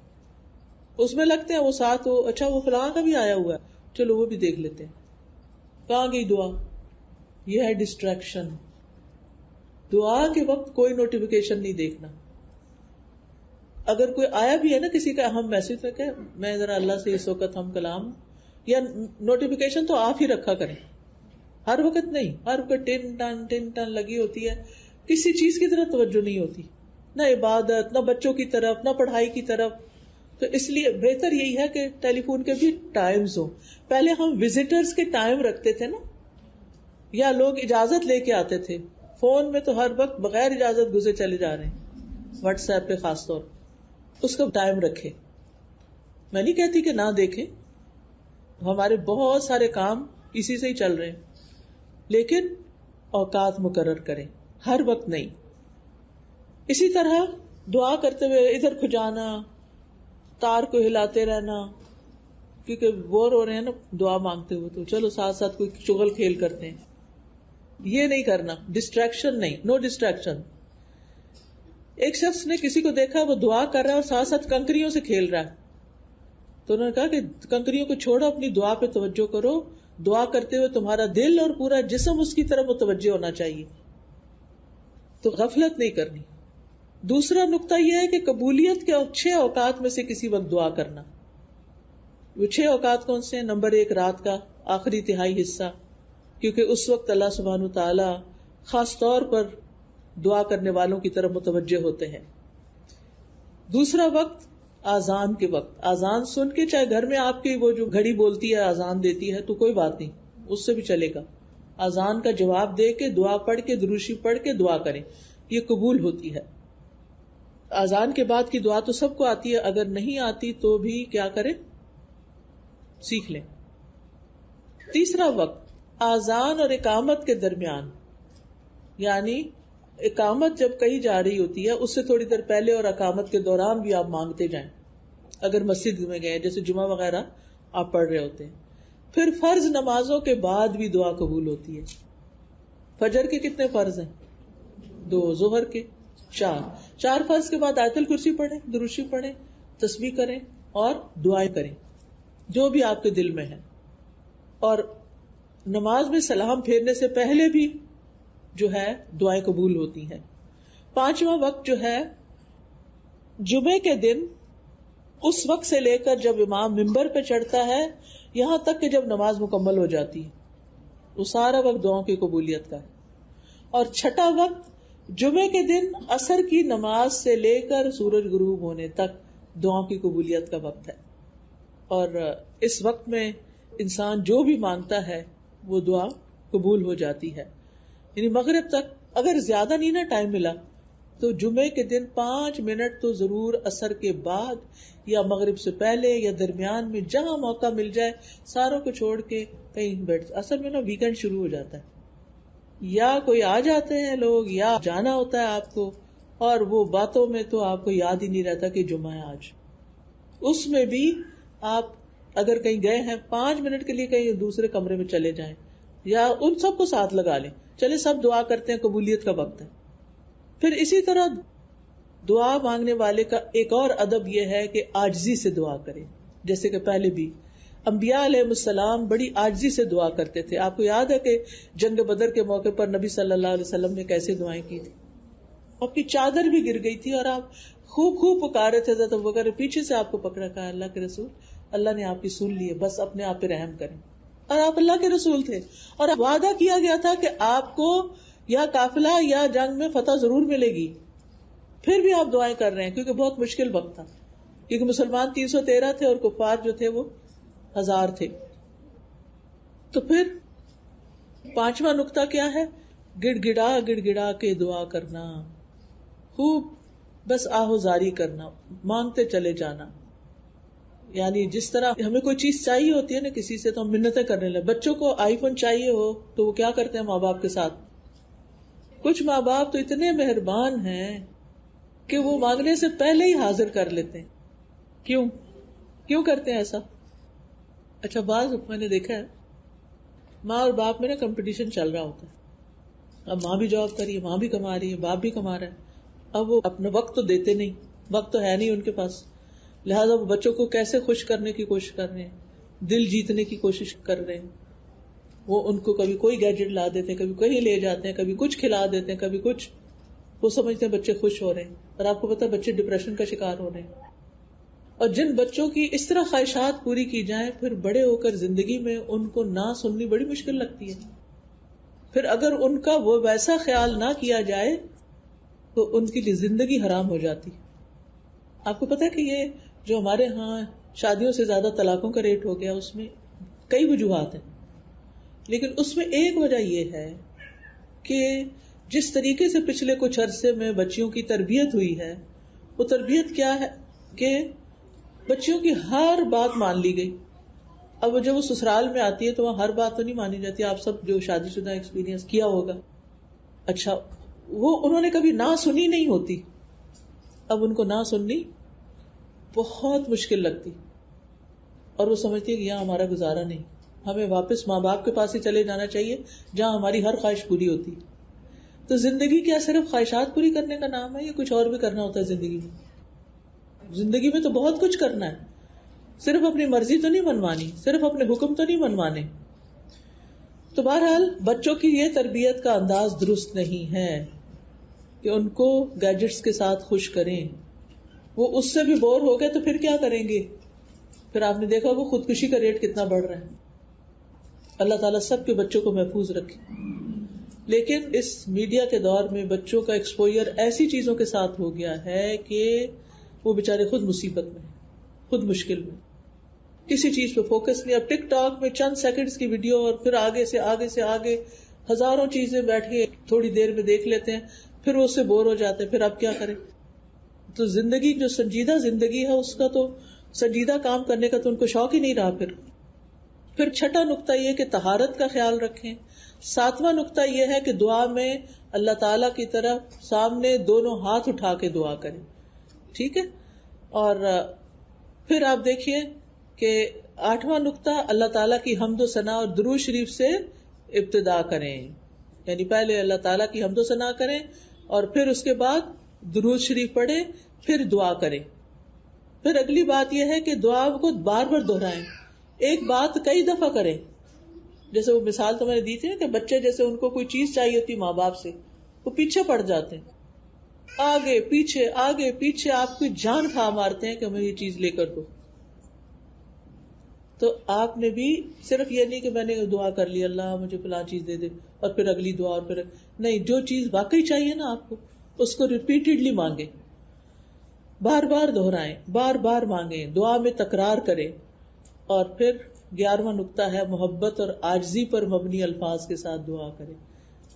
اس میں لگتے ہیں وہ ساتھ ہو, اچھا وہ فلاں کا بھی آیا ہوا ہے, چلو وہ بھی دیکھ لیتے ہیں. کہاں گئی دعا؟ یہ ہے ڈسٹریکشن. دعا کے وقت کوئی نوٹیفیکیشن نہیں دیکھنا. اگر کوئی آیا بھی ہے نا کسی کا اہم میسج, تو کہ میں ذرا اللہ سے اس وقت ہم کلام, یا نوٹیفیکیشن تو آپ ہی رکھا کریں, ہر وقت نہیں. ہر وقت ٹن ٹن لگی ہوتی ہے, کسی چیز کی طرف توجہ نہیں ہوتی, نہ عبادت, نہ بچوں کی طرف, نہ پڑھائی کی طرف. تو اس لیے بہتر یہی ہے کہ ٹیلی فون کے بھی ٹائمز ہو. پہلے ہم وزٹرز کے ٹائم رکھتے تھے نا, یا لوگ اجازت لے کے آتے تھے. فون میں تو ہر وقت بغیر اجازت گزرے چلے جا رہے ہیں, واٹس ایپ پہ خاص طور اس کا ٹائم رکھے. میں نہیں کہتی کہ نہ دیکھیں, ہمارے بہت سارے کام اسی سے ہی چل رہے ہیں, لیکن اوقات مقرر کریں, ہر وقت نہیں. اسی طرح دعا کرتے ہوئے ادھر کھجانا, تار کو ہلاتے رہنا, کیونکہ بور ہو رہے ہیں نا دعا مانگتے ہوئے, تو چلو ساتھ ساتھ کوئی چغل کھیل کرتے ہیں. یہ نہیں کرنا, ڈسٹریکشن نہیں, نو ڈسٹریکشن. ایک شخص نے کسی کو دیکھا وہ دعا کر رہا ہے اور ساتھ ساتھ کنکریوں سے کھیل رہا ہے, تو انہوں نے کہا کہ کنکریوں کو چھوڑو, اپنی دعا پہ توجہ کرو. دعا کرتے ہوئے تمہارا دل اور پورا جسم اس کی طرف متوجہ ہونا چاہیے, تو غفلت نہیں کرنی. دوسرا نقطہ یہ ہے کہ قبولیت کے 6 اوقات میں سے کسی وقت دعا کرنا. وہ 6 اوقات کون سے ہیں؟ نمبر 1 رات کا آخری تہائی حصہ, کیونکہ اس وقت اللہ سبحانہ وتعالی خاص طور پر دعا کرنے والوں کی طرف متوجہ ہوتے ہیں. دوسرا وقت آذان کے وقت, آذان سن کے, چاہے گھر میں آپ کی وہ جو گھڑی بولتی ہے آذان دیتی ہے تو کوئی بات نہیں, اس سے بھی چلے گا. آذان کا جواب دے کے دعا پڑھ کے دروشی پڑھ کے دعا کریں, یہ قبول ہوتی ہے. آذان کے بعد کی دعا تو سب کو آتی ہے, اگر نہیں آتی تو بھی کیا کریں, سیکھ لیں. تیسرا وقت آذان اور اقامت کے درمیان, یعنی اقامت جب کہی جا رہی ہوتی ہے اس سے تھوڑی دیر پہلے اور اقامت کے دوران بھی آپ مانگتے جائیں. اگر مسجد میں گئے جیسے جمعہ وغیرہ آپ پڑھ رہے ہوتے ہیں. پھر فرض نمازوں کے بعد بھی دعا قبول ہوتی ہے. فجر کے کتنے فرض ہیں؟ 2, ظہر کے 4 فرض کے بعد آیت الکرسی پڑھیں, دروشی پڑھیں, تسبیح کریں اور دعائیں کریں جو بھی آپ کے دل میں ہے. اور نماز میں سلام پھیرنے سے پہلے بھی جو ہے دعائیں قبول ہوتی ہیں. 5واں وقت جو ہے جمعے کے دن, اس وقت سے لے کر جب امام منبر پہ چڑھتا ہے یہاں تک کہ جب نماز مکمل ہو جاتی ہے, وہ سارا وقت دعاؤں کی قبولیت کا ہے. اور 6واں وقت جمعے کے دن عصر کی نماز سے لے کر سورج غروب ہونے تک, دعاؤں کی قبولیت کا وقت ہے، اور اس وقت میں انسان جو بھی مانگتا ہے وہ دعا قبول ہو جاتی ہے. یعنی مغرب تک اگر زیادہ نہیں نا ٹائم ملا تو جمعے کے دن 5 منٹ تو ضرور عصر کے بعد یا مغرب سے پہلے یا درمیان میں جہاں موقع مل جائے ساروں کو چھوڑ کے کہیں بیٹھ. اصل میں نا ویکینڈ شروع ہو جاتا ہے، یا کوئی آ جاتے ہیں لوگ یا جانا ہوتا ہے آپ کو، اور وہ باتوں میں تو آپ کو یاد ہی نہیں رہتا کہ جمعہ ہے آج. اس میں بھی آپ اگر کہیں گئے ہیں 5 منٹ کے لیے کہیں دوسرے کمرے میں چلے جائیں یا ان سب کو ساتھ لگا لیں، چلے سب دعا کرتے ہیں، قبولیت کا وقت ہے. پھر اسی طرح دعا مانگنے والے کا ایک اور ادب یہ ہے کہ عاجزی سے دعا کرے. جیسے کہ پہلے بھی انبیاء علیہ السلام بڑی عاجزی سے دعا کرتے تھے. آپ کو یاد ہے کہ جنگ بدر کے موقع پر نبی صلی اللہ علیہ وسلم نے کیسے دعائیں کی تھی. آپ کی چادر بھی گر گئی تھی اور آپ خوب خوب پکارے تھے، تو وہ پیچھے سے آپ کو پکڑا، کہا اللہ کے رسول اللہ نے آپ کی سن لی ہے، بس اپنے آپ پہ رحم کریں. اور آپ اللہ کے رسول تھے اور وعدہ کیا گیا تھا کہ آپ کو یا قافلہ یا جنگ میں فتح ضرور ملے گی. پھر بھی آپ دعائیں کر رہے ہیں کیونکہ بہت مشکل وقت تھا، کیونکہ مسلمان 313 تھے اور کفار جو تھے وہ 1000 تھے. تو پھر 5واں نقطہ کیا ہے؟ گڑ گڑا کے دعا کرنا، خوب بس آہوزاری کرنا، مانگتے چلے جانا. یعنی جس طرح ہمیں کوئی چیز چاہیے ہوتی ہے نا کسی سے تو ہم منتیں کرنے لگے. بچوں کو آئی فون چاہیے ہو تو وہ کیا کرتے ہیں ماں باپ کے ساتھ؟ کچھ ماں باپ تو اتنے مہربان ہیں کہ وہ مانگنے سے پہلے ہی حاضر کر لیتے ہیں. کیوں کرتے ہیں ایسا؟ اچھا، بعض میں نے دیکھا ہے ماں اور باپ میں نا کمپٹیشن چل رہا ہوتا ہے. اب ماں بھی جاب کر رہی ہے، ماں بھی کما رہی ہے، باپ بھی کما رہا ہے. اب وہ اپنا وقت تو دیتے نہیں، وقت تو ہے نہیں ان کے پاس، لہٰذا وہ بچوں کو کیسے خوش کرنے کی کوشش کر رہے ہیں، دل جیتنے کی کوشش کر رہے ہیں. وہ ان کو کبھی کوئی گیجٹ لا دیتے ہیں، کبھی کہیں لے جاتے ہیں، کبھی کچھ کھلا دیتے ہیں، کبھی کچھ. وہ سمجھتے ہیں بچے خوش ہو رہے ہیں، اور آپ کو پتا بچے ڈپریشن کا شکار ہو رہے ہیں. اور جن بچوں کی اس طرح خواہشات پوری کی جائیں پھر بڑے ہو کر زندگی میں ان کو نہ سننی بڑی مشکل لگتی ہے. پھر اگر ان کا وہ ویسا خیال نہ کیا جائے تو ان کی زندگی حرام ہو جاتی. آپ کو پتا ہے کہ یہ جو ہمارے ہاں شادیوں سے زیادہ طلاقوں کا ریٹ ہو گیا، اس میں کئی وجوہات ہیں، لیکن اس میں ایک وجہ یہ ہے کہ جس طریقے سے پچھلے کچھ عرصے میں بچیوں کی تربیت ہوئی ہے، وہ تربیت کیا ہے کہ بچیوں کی ہر بات مان لی گئی. اب جب وہ سسرال میں آتی ہے تو وہاں ہر بات تو نہیں مانی جاتی. آپ سب جو شادی شدہ ایکسپیرینس کیا ہوگا. اچھا، وہ انہوں نے کبھی نہ سنی نہیں ہوتی، اب ان کو نہ سننی بہت مشکل لگتی اور وہ سمجھتی ہے کہ یہاں ہمارا گزارا نہیں، ہمیں واپس ماں باپ کے پاس ہی چلے جانا چاہیے جہاں ہماری ہر خواہش پوری ہوتی. تو زندگی کیا صرف خواہشات پوری کرنے کا نام ہے یا کچھ اور بھی کرنا ہوتا ہے زندگی میں؟ زندگی میں تو بہت کچھ کرنا ہے، صرف اپنی مرضی تو نہیں منوانی، صرف اپنے حکم تو نہیں منوانے. تو بہرحال بچوں کی یہ تربیت کا انداز درست نہیں ہے کہ ان کو گیجٹس کے ساتھ خوش کریں. وہ اس سے بھی بور ہو گئے تو پھر کیا کریں گے؟ پھر آپ نے دیکھا وہ خودکشی کا ریٹ کتنا بڑھ رہا ہے. اللہ تعالیٰ سب کے بچوں کو محفوظ رکھے. لیکن اس میڈیا کے دور میں بچوں کا ایکسپوئر ایسی چیزوں کے ساتھ ہو گیا ہے کہ وہ بےچارے خود مصیبت میں، خود مشکل میں، کسی چیز پہ فوکس نہیں. اب ٹک ٹاک میں چند سیکنڈز کی ویڈیو اور پھر آگے سے آگے ہزاروں چیزیں بیٹھ کے تھوڑی دیر میں دیکھ لیتے ہیں، پھر وہ اس سے بور ہو جاتے ہیں. پھر اب کیا کریں؟ تو زندگی جو سنجیدہ زندگی ہے اس کا تو سنجیدہ کام کرنے کا تو ان کو شوق ہی نہیں رہا. پھر چھٹا نقطہ یہ کہ طہارت کا خیال رکھیں. 7واں نقطہ یہ ہے کہ دعا میں اللہ تعالیٰ کی طرف سامنے دونوں ہاتھ اٹھا کے دعا کریں. ٹھیک ہے. اور پھر آپ دیکھیے کہ 8واں نقطہ اللہ تعالیٰ کی حمد و ثنا اور درود شریف سے ابتدا کریں. یعنی پہلے اللہ تعالیٰ کی حمد و ثنا کریں اور پھر اس کے بعد درود شریف پڑھیں، پھر دعا کریں. پھر اگلی بات یہ ہے کہ دعا کو بار بار دہرائیں، ایک بات کئی دفعہ کریں. جیسے وہ مثال تو میں نے دی تھی نا کہ بچے جیسے ان کو کوئی چیز چاہیے ہوتی ماں باپ سے، وہ پیچھے پڑ جاتے ہیں، آگے پیچھے آپ کی جان کھا مارتے ہیں کہ ہمیں یہ چیز لے کر دو. تو آپ نے بھی صرف یہ نہیں کہ میں نے دعا کر لی اللہ مجھے فلاں چیز دے دے اور پھر اگلی دعا، اور پھر نہیں، جو چیز واقعی چاہیے نا آپ کو اس کو ریپیٹڈلی مانگے. بار بار دہرائیں، بار بار مانگیں، دعا میں تکرار کریں. اور پھر 11واں نقطہ ہے محبت اور عاجزی پر مبنی الفاظ کے ساتھ دعا کریں.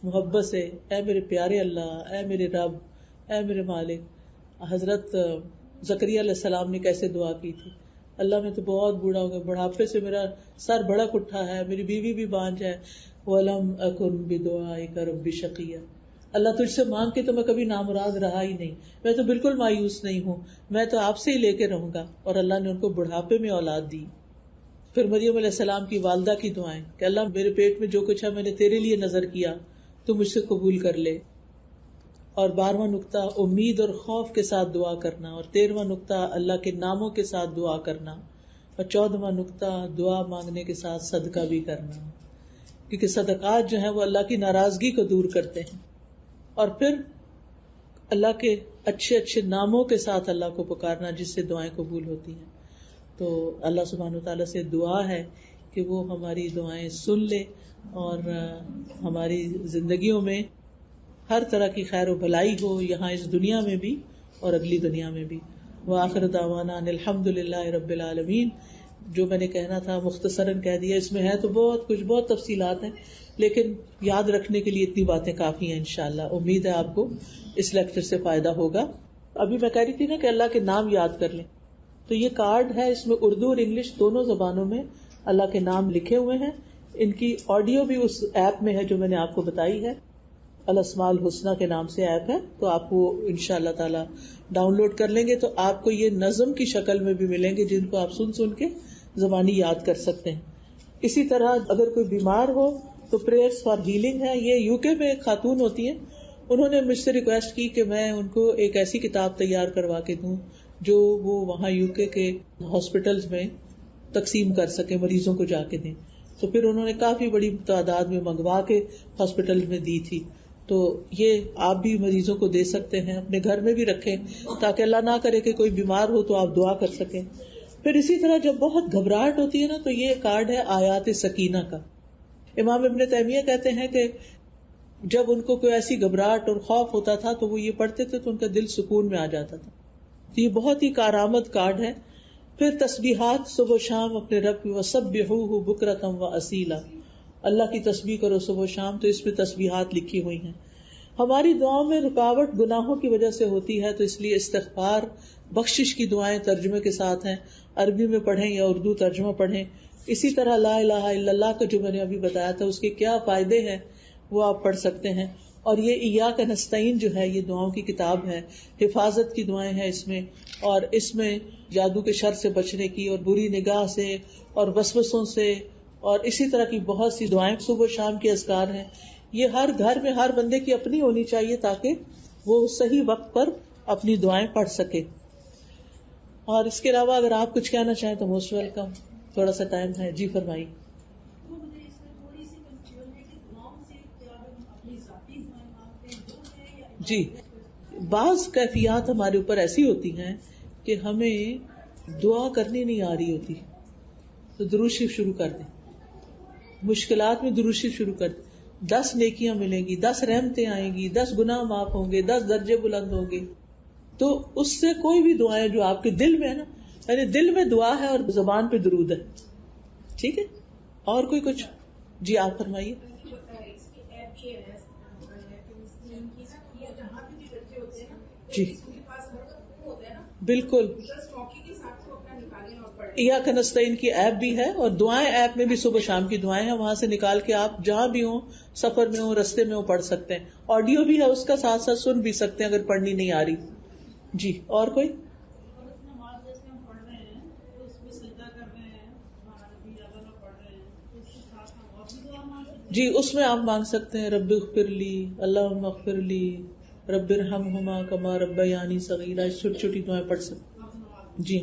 محبت سے، اے میرے پیارے اللہ، اے میرے رب، اے میرے مالک. حضرت زکریا علیہ السلام نے کیسے دعا کی تھی؟ اللہ میں تو بہت بوڑھا ہو گیا، بڑھاپے سے میرا سر بھڑک اٹھا ہے، میری بیوی بھی بانجھ ہے. وَلَمْ أَكُنْ بِدُعَائِكَ رَبِّ شَقِيًّا. اللہ تجھ سے مانگ کے تو میں کبھی نامراد رہا ہی نہیں، میں تو بالکل مایوس نہیں ہوں، میں تو آپ سے ہی لے کے رہوں گا. اور اللہ نے ان کو بڑھاپے میں اولاد دی. پھر مریم علیہ السلام کی والدہ کی دعائیں کہ اللہ میرے پیٹ میں جو کچھ ہے میں نے تیرے لیے نظر کیا، تو مجھ سے قبول کر لے. اور 12واں نقطہ امید اور خوف کے ساتھ دعا کرنا. اور 13واں نقطہ اللہ کے ناموں کے ساتھ دعا کرنا. اور 14واں نقطہ دعا مانگنے کے ساتھ صدقہ بھی کرنا، کیونکہ صدقات جو ہیں وہ اللہ کی ناراضگی کو دور کرتے ہیں. اور پھر اللہ کے اچھے اچھے ناموں کے ساتھ اللہ کو پکارنا جس سے دعائیں قبول ہوتی ہیں. تو اللہ سبحانہ وتعالیٰ سے دعا ہے کہ وہ ہماری دعائیں سن لے اور ہماری زندگیوں میں ہر طرح کی خیر و بھلائی ہو، یہاں اس دنیا میں بھی اور اگلی دنیا میں بھی. وآخر دعوانا ان الحمد للہ رب العالمین. جو میں نے کہنا تھا مختصراً کہہ دیا. اس میں ہے تو بہت کچھ، بہت تفصیلات ہیں، لیکن یاد رکھنے کے لیے اتنی باتیں کافی ہیں. انشاءاللہ امید ہے آپ کو اس لیکچر سے فائدہ ہوگا. ابھی میں کہہ رہی تھی نا کہ اللہ کے نام یاد کر لیں، تو یہ کارڈ ہے، اس میں اردو اور انگلش دونوں زبانوں میں اللہ کے نام لکھے ہوئے ہیں. ان کی آڈیو بھی اس ایپ میں ہے جو میں نے آپ کو بتائی ہے، الاسماء الحسنی کے نام سے ایپ ہے. تو آپ وہ انشاءاللہ تعالی ڈاؤن لوڈ کر لیں گے تو آپ کو یہ نظم کی شکل میں بھی ملیں گے جن کو آپ سن سن کے زبانی یاد کر سکتے ہیں. اسی طرح اگر کوئی بیمار ہو تو پریئرز فار ہیلنگ ہے. یہ یو کے میں ایک خاتون ہوتی ہیں، انہوں نے مجھ سے ریکویسٹ کی کہ میں ان کو ایک ایسی کتاب تیار کروا کے دوں جو وہ وہاں یو کے ہاسپٹلز میں تقسیم کر سکے، مریضوں کو جا کے دیں. تو پھر انہوں نے کافی بڑی تعداد میں منگوا کے ہاسپٹل میں دی تھی. تو یہ آپ بھی مریضوں کو دے سکتے ہیں، اپنے گھر میں بھی رکھیں تاکہ اللہ نہ کرے کہ کوئی بیمار ہو تو آپ دعا کر سکیں. پھر اسی طرح جب بہت گھبراہٹ ہوتی ہے نا تو یہ کارڈ ہے آیات سکینہ کا. امام ابن تیمیہ کہتے ہیں کہ جب ان کو کوئی ایسی گھبراہٹ اور خوف ہوتا تھا تو وہ یہ پڑھتے تھے تو ان کا دل سکون میں آ جاتا تھا. تو یہ بہت ہی کارآمد کارڈ ہے. پھر تسبیحات صبح و شام اپنے رب کی، وسبحوہ بکرۃ واصیلا، اللہ کی تسبیح کرو صبح و شام. تو اس میں تسبیحات لکھی ہوئی ہیں. ہماری دعاؤں میں رکاوٹ گناہوں کی وجہ سے ہوتی ہے، تو اس لیے استغفار، بخشش کی دعائیں ترجمے کے ساتھ ہیں، عربی میں پڑھیں یا اردو ترجمہ پڑھیں. اسی طرح لا الہ الا اللہ کا جو میں نے ابھی بتایا تھا اس کے کیا فائدے ہیں وہ آپ پڑھ سکتے ہیں. اور یہ ایاک نستعین جو ہے یہ دعاؤں کی کتاب ہے، حفاظت کی دعائیں ہیں اس میں. اور اس میں جادو کے شر سے بچنے کی اور بری نگاہ سے اور وسوسوں سے اور اسی طرح کی بہت سی دعائیں. صبح و شام کے اذکار ہیں. یہ ہر گھر میں ہر بندے کی اپنی ہونی چاہیے تاکہ وہ صحیح وقت پر اپنی دعائیں پڑھ سکے. اور اس کے علاوہ اگر آپ کچھ کہنا چاہیں تو موسٹ ویلکم. تھوڑا سا ٹائم ہے. جی فرمائیے. جی بعض کیفیات ہمارے اوپر ایسی ہوتی ہیں کہ ہمیں دعا کرنی نہیں آ رہی ہوتی تو درود شریف شروع کر دیں. مشکلات میں درود شریف شروع کر دیں. 10 نیکیاں ملیں گی، 10 رحمتیں آئیں گی، 10 گناہ معاف ہوں گے، 10 درجے بلند ہوں گے. تو اس سے کوئی بھی دعائیں جو آپ کے دل میں ہے نا، یعنی دل میں دعا ہے اور زبان پہ درود ہے. ٹھیک ہے. اور کوئی کچھ؟ جی آپ فرمائیے. جی بالکل. ایاک نستعین کی ایپ بھی ہے اور دعائیں ایپ میں بھی صبح شام کی دعائیں ہیں، وہاں سے نکال کے آپ جہاں بھی ہوں، سفر میں ہوں، رستے میں ہوں، پڑھ سکتے ہیں. آڈیو بھی ہے اس کا، ساتھ ساتھ سن بھی سکتے ہیں اگر پڑھنی نہیں آ رہی. جی اور کوئی؟ جی اس میں آپ مانگ سکتے ہیں رب اغفر لی، اللہم اغفر لی، رب ارحمہما کما ربیانی صغیرہ. چھوٹی چھوٹی دعائیں پڑھ سکتے ہیں. جی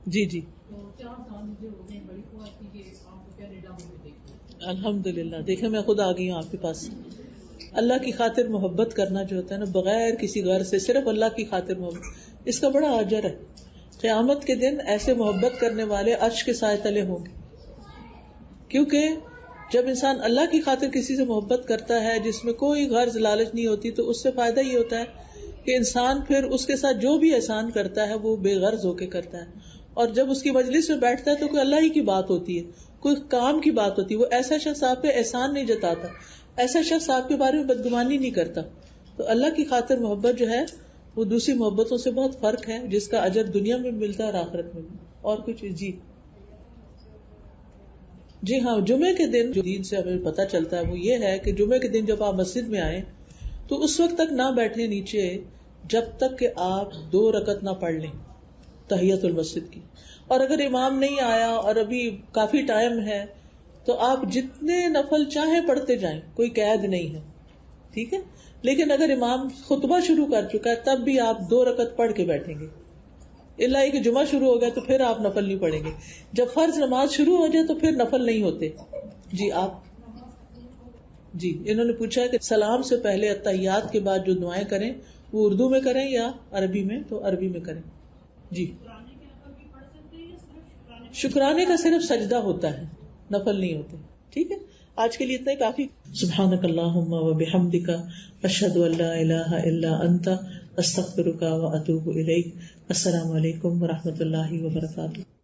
جی جی الحمدللہ. دیکھیں میں خود آ گئی ہوں آپ کے پاس. اللہ کی خاطر محبت کرنا جو ہوتا ہے نا، بغیر کسی غرض سے، صرف اللہ کی خاطر محبت، اس کا بڑا اجر ہے. قیامت کے دن ایسے محبت کرنے والے عرش کے سائے تلے ہوں گے، کیونکہ جب انسان اللہ کی خاطر کسی سے محبت کرتا ہے جس میں کوئی غرض لالچ نہیں ہوتی، تو اس سے فائدہ یہ ہوتا ہے کہ انسان پھر اس کے ساتھ جو بھی احسان کرتا ہے وہ بے غرض ہو کے کرتا ہے. اور جب اس کی مجلس میں بیٹھتا ہے تو کوئی اللہ ہی کی بات ہوتی ہے، کوئی کام کی بات ہوتی ہے، وہ ایسا شخص آپ پہ احسان نہیں جتاتا، ایسا شخص آپ کے بارے میں بدگمانی نہیں کرتا. تو اللہ کی خاطر محبت جو ہے وہ دوسری محبتوں سے بہت فرق ہے، جس کا اجر دنیا میں ملتا ہے اور آخرت میں بھی. اور کچھ جی ہاں، جمعے کے دن جو دین سے ہمیں پتہ چلتا ہے وہ یہ ہے کہ جمعے کے دن جب آپ مسجد میں آئیں تو اس وقت تک نہ بیٹھیں نیچے جب تک کہ آپ 2 رکعت نہ پڑھ لیں تحیت المسجد کی. اور اگر امام نہیں آیا اور ابھی کافی ٹائم ہے تو آپ جتنے نفل چاہیں پڑھتے جائیں، کوئی قید نہیں ہے، ٹھیک ہے. لیکن اگر امام خطبہ شروع کر چکا ہے تب بھی آپ 2 رکعت پڑھ کے بیٹھیں گے، اللہ یہ کہ جمعہ شروع ہو گیا تو پھر آپ نفل نہیں پڑھیں گے. جب فرض نماز شروع ہو جائے تو پھر نفل نہیں ہوتے. جی انہوں نے پوچھا کہ سلام سے پہلے اتحیات کے بعد جو دعائیں کریں وہ اردو میں کریں یا عربی میں، تو عربی میں کریں. جی شکرانے کا صرف سجدہ ہوتا ہے، نفل نہیں ہوتے. ٹھیک ہے، آج کے لیے اتنا ہی کافی. سبحانک اللہم و بحمدک، اشہد ان لا الہ الا انت، استغفرک و اتوب الیک. السلام علیکم و رحمۃ اللہ وبرکاتہ.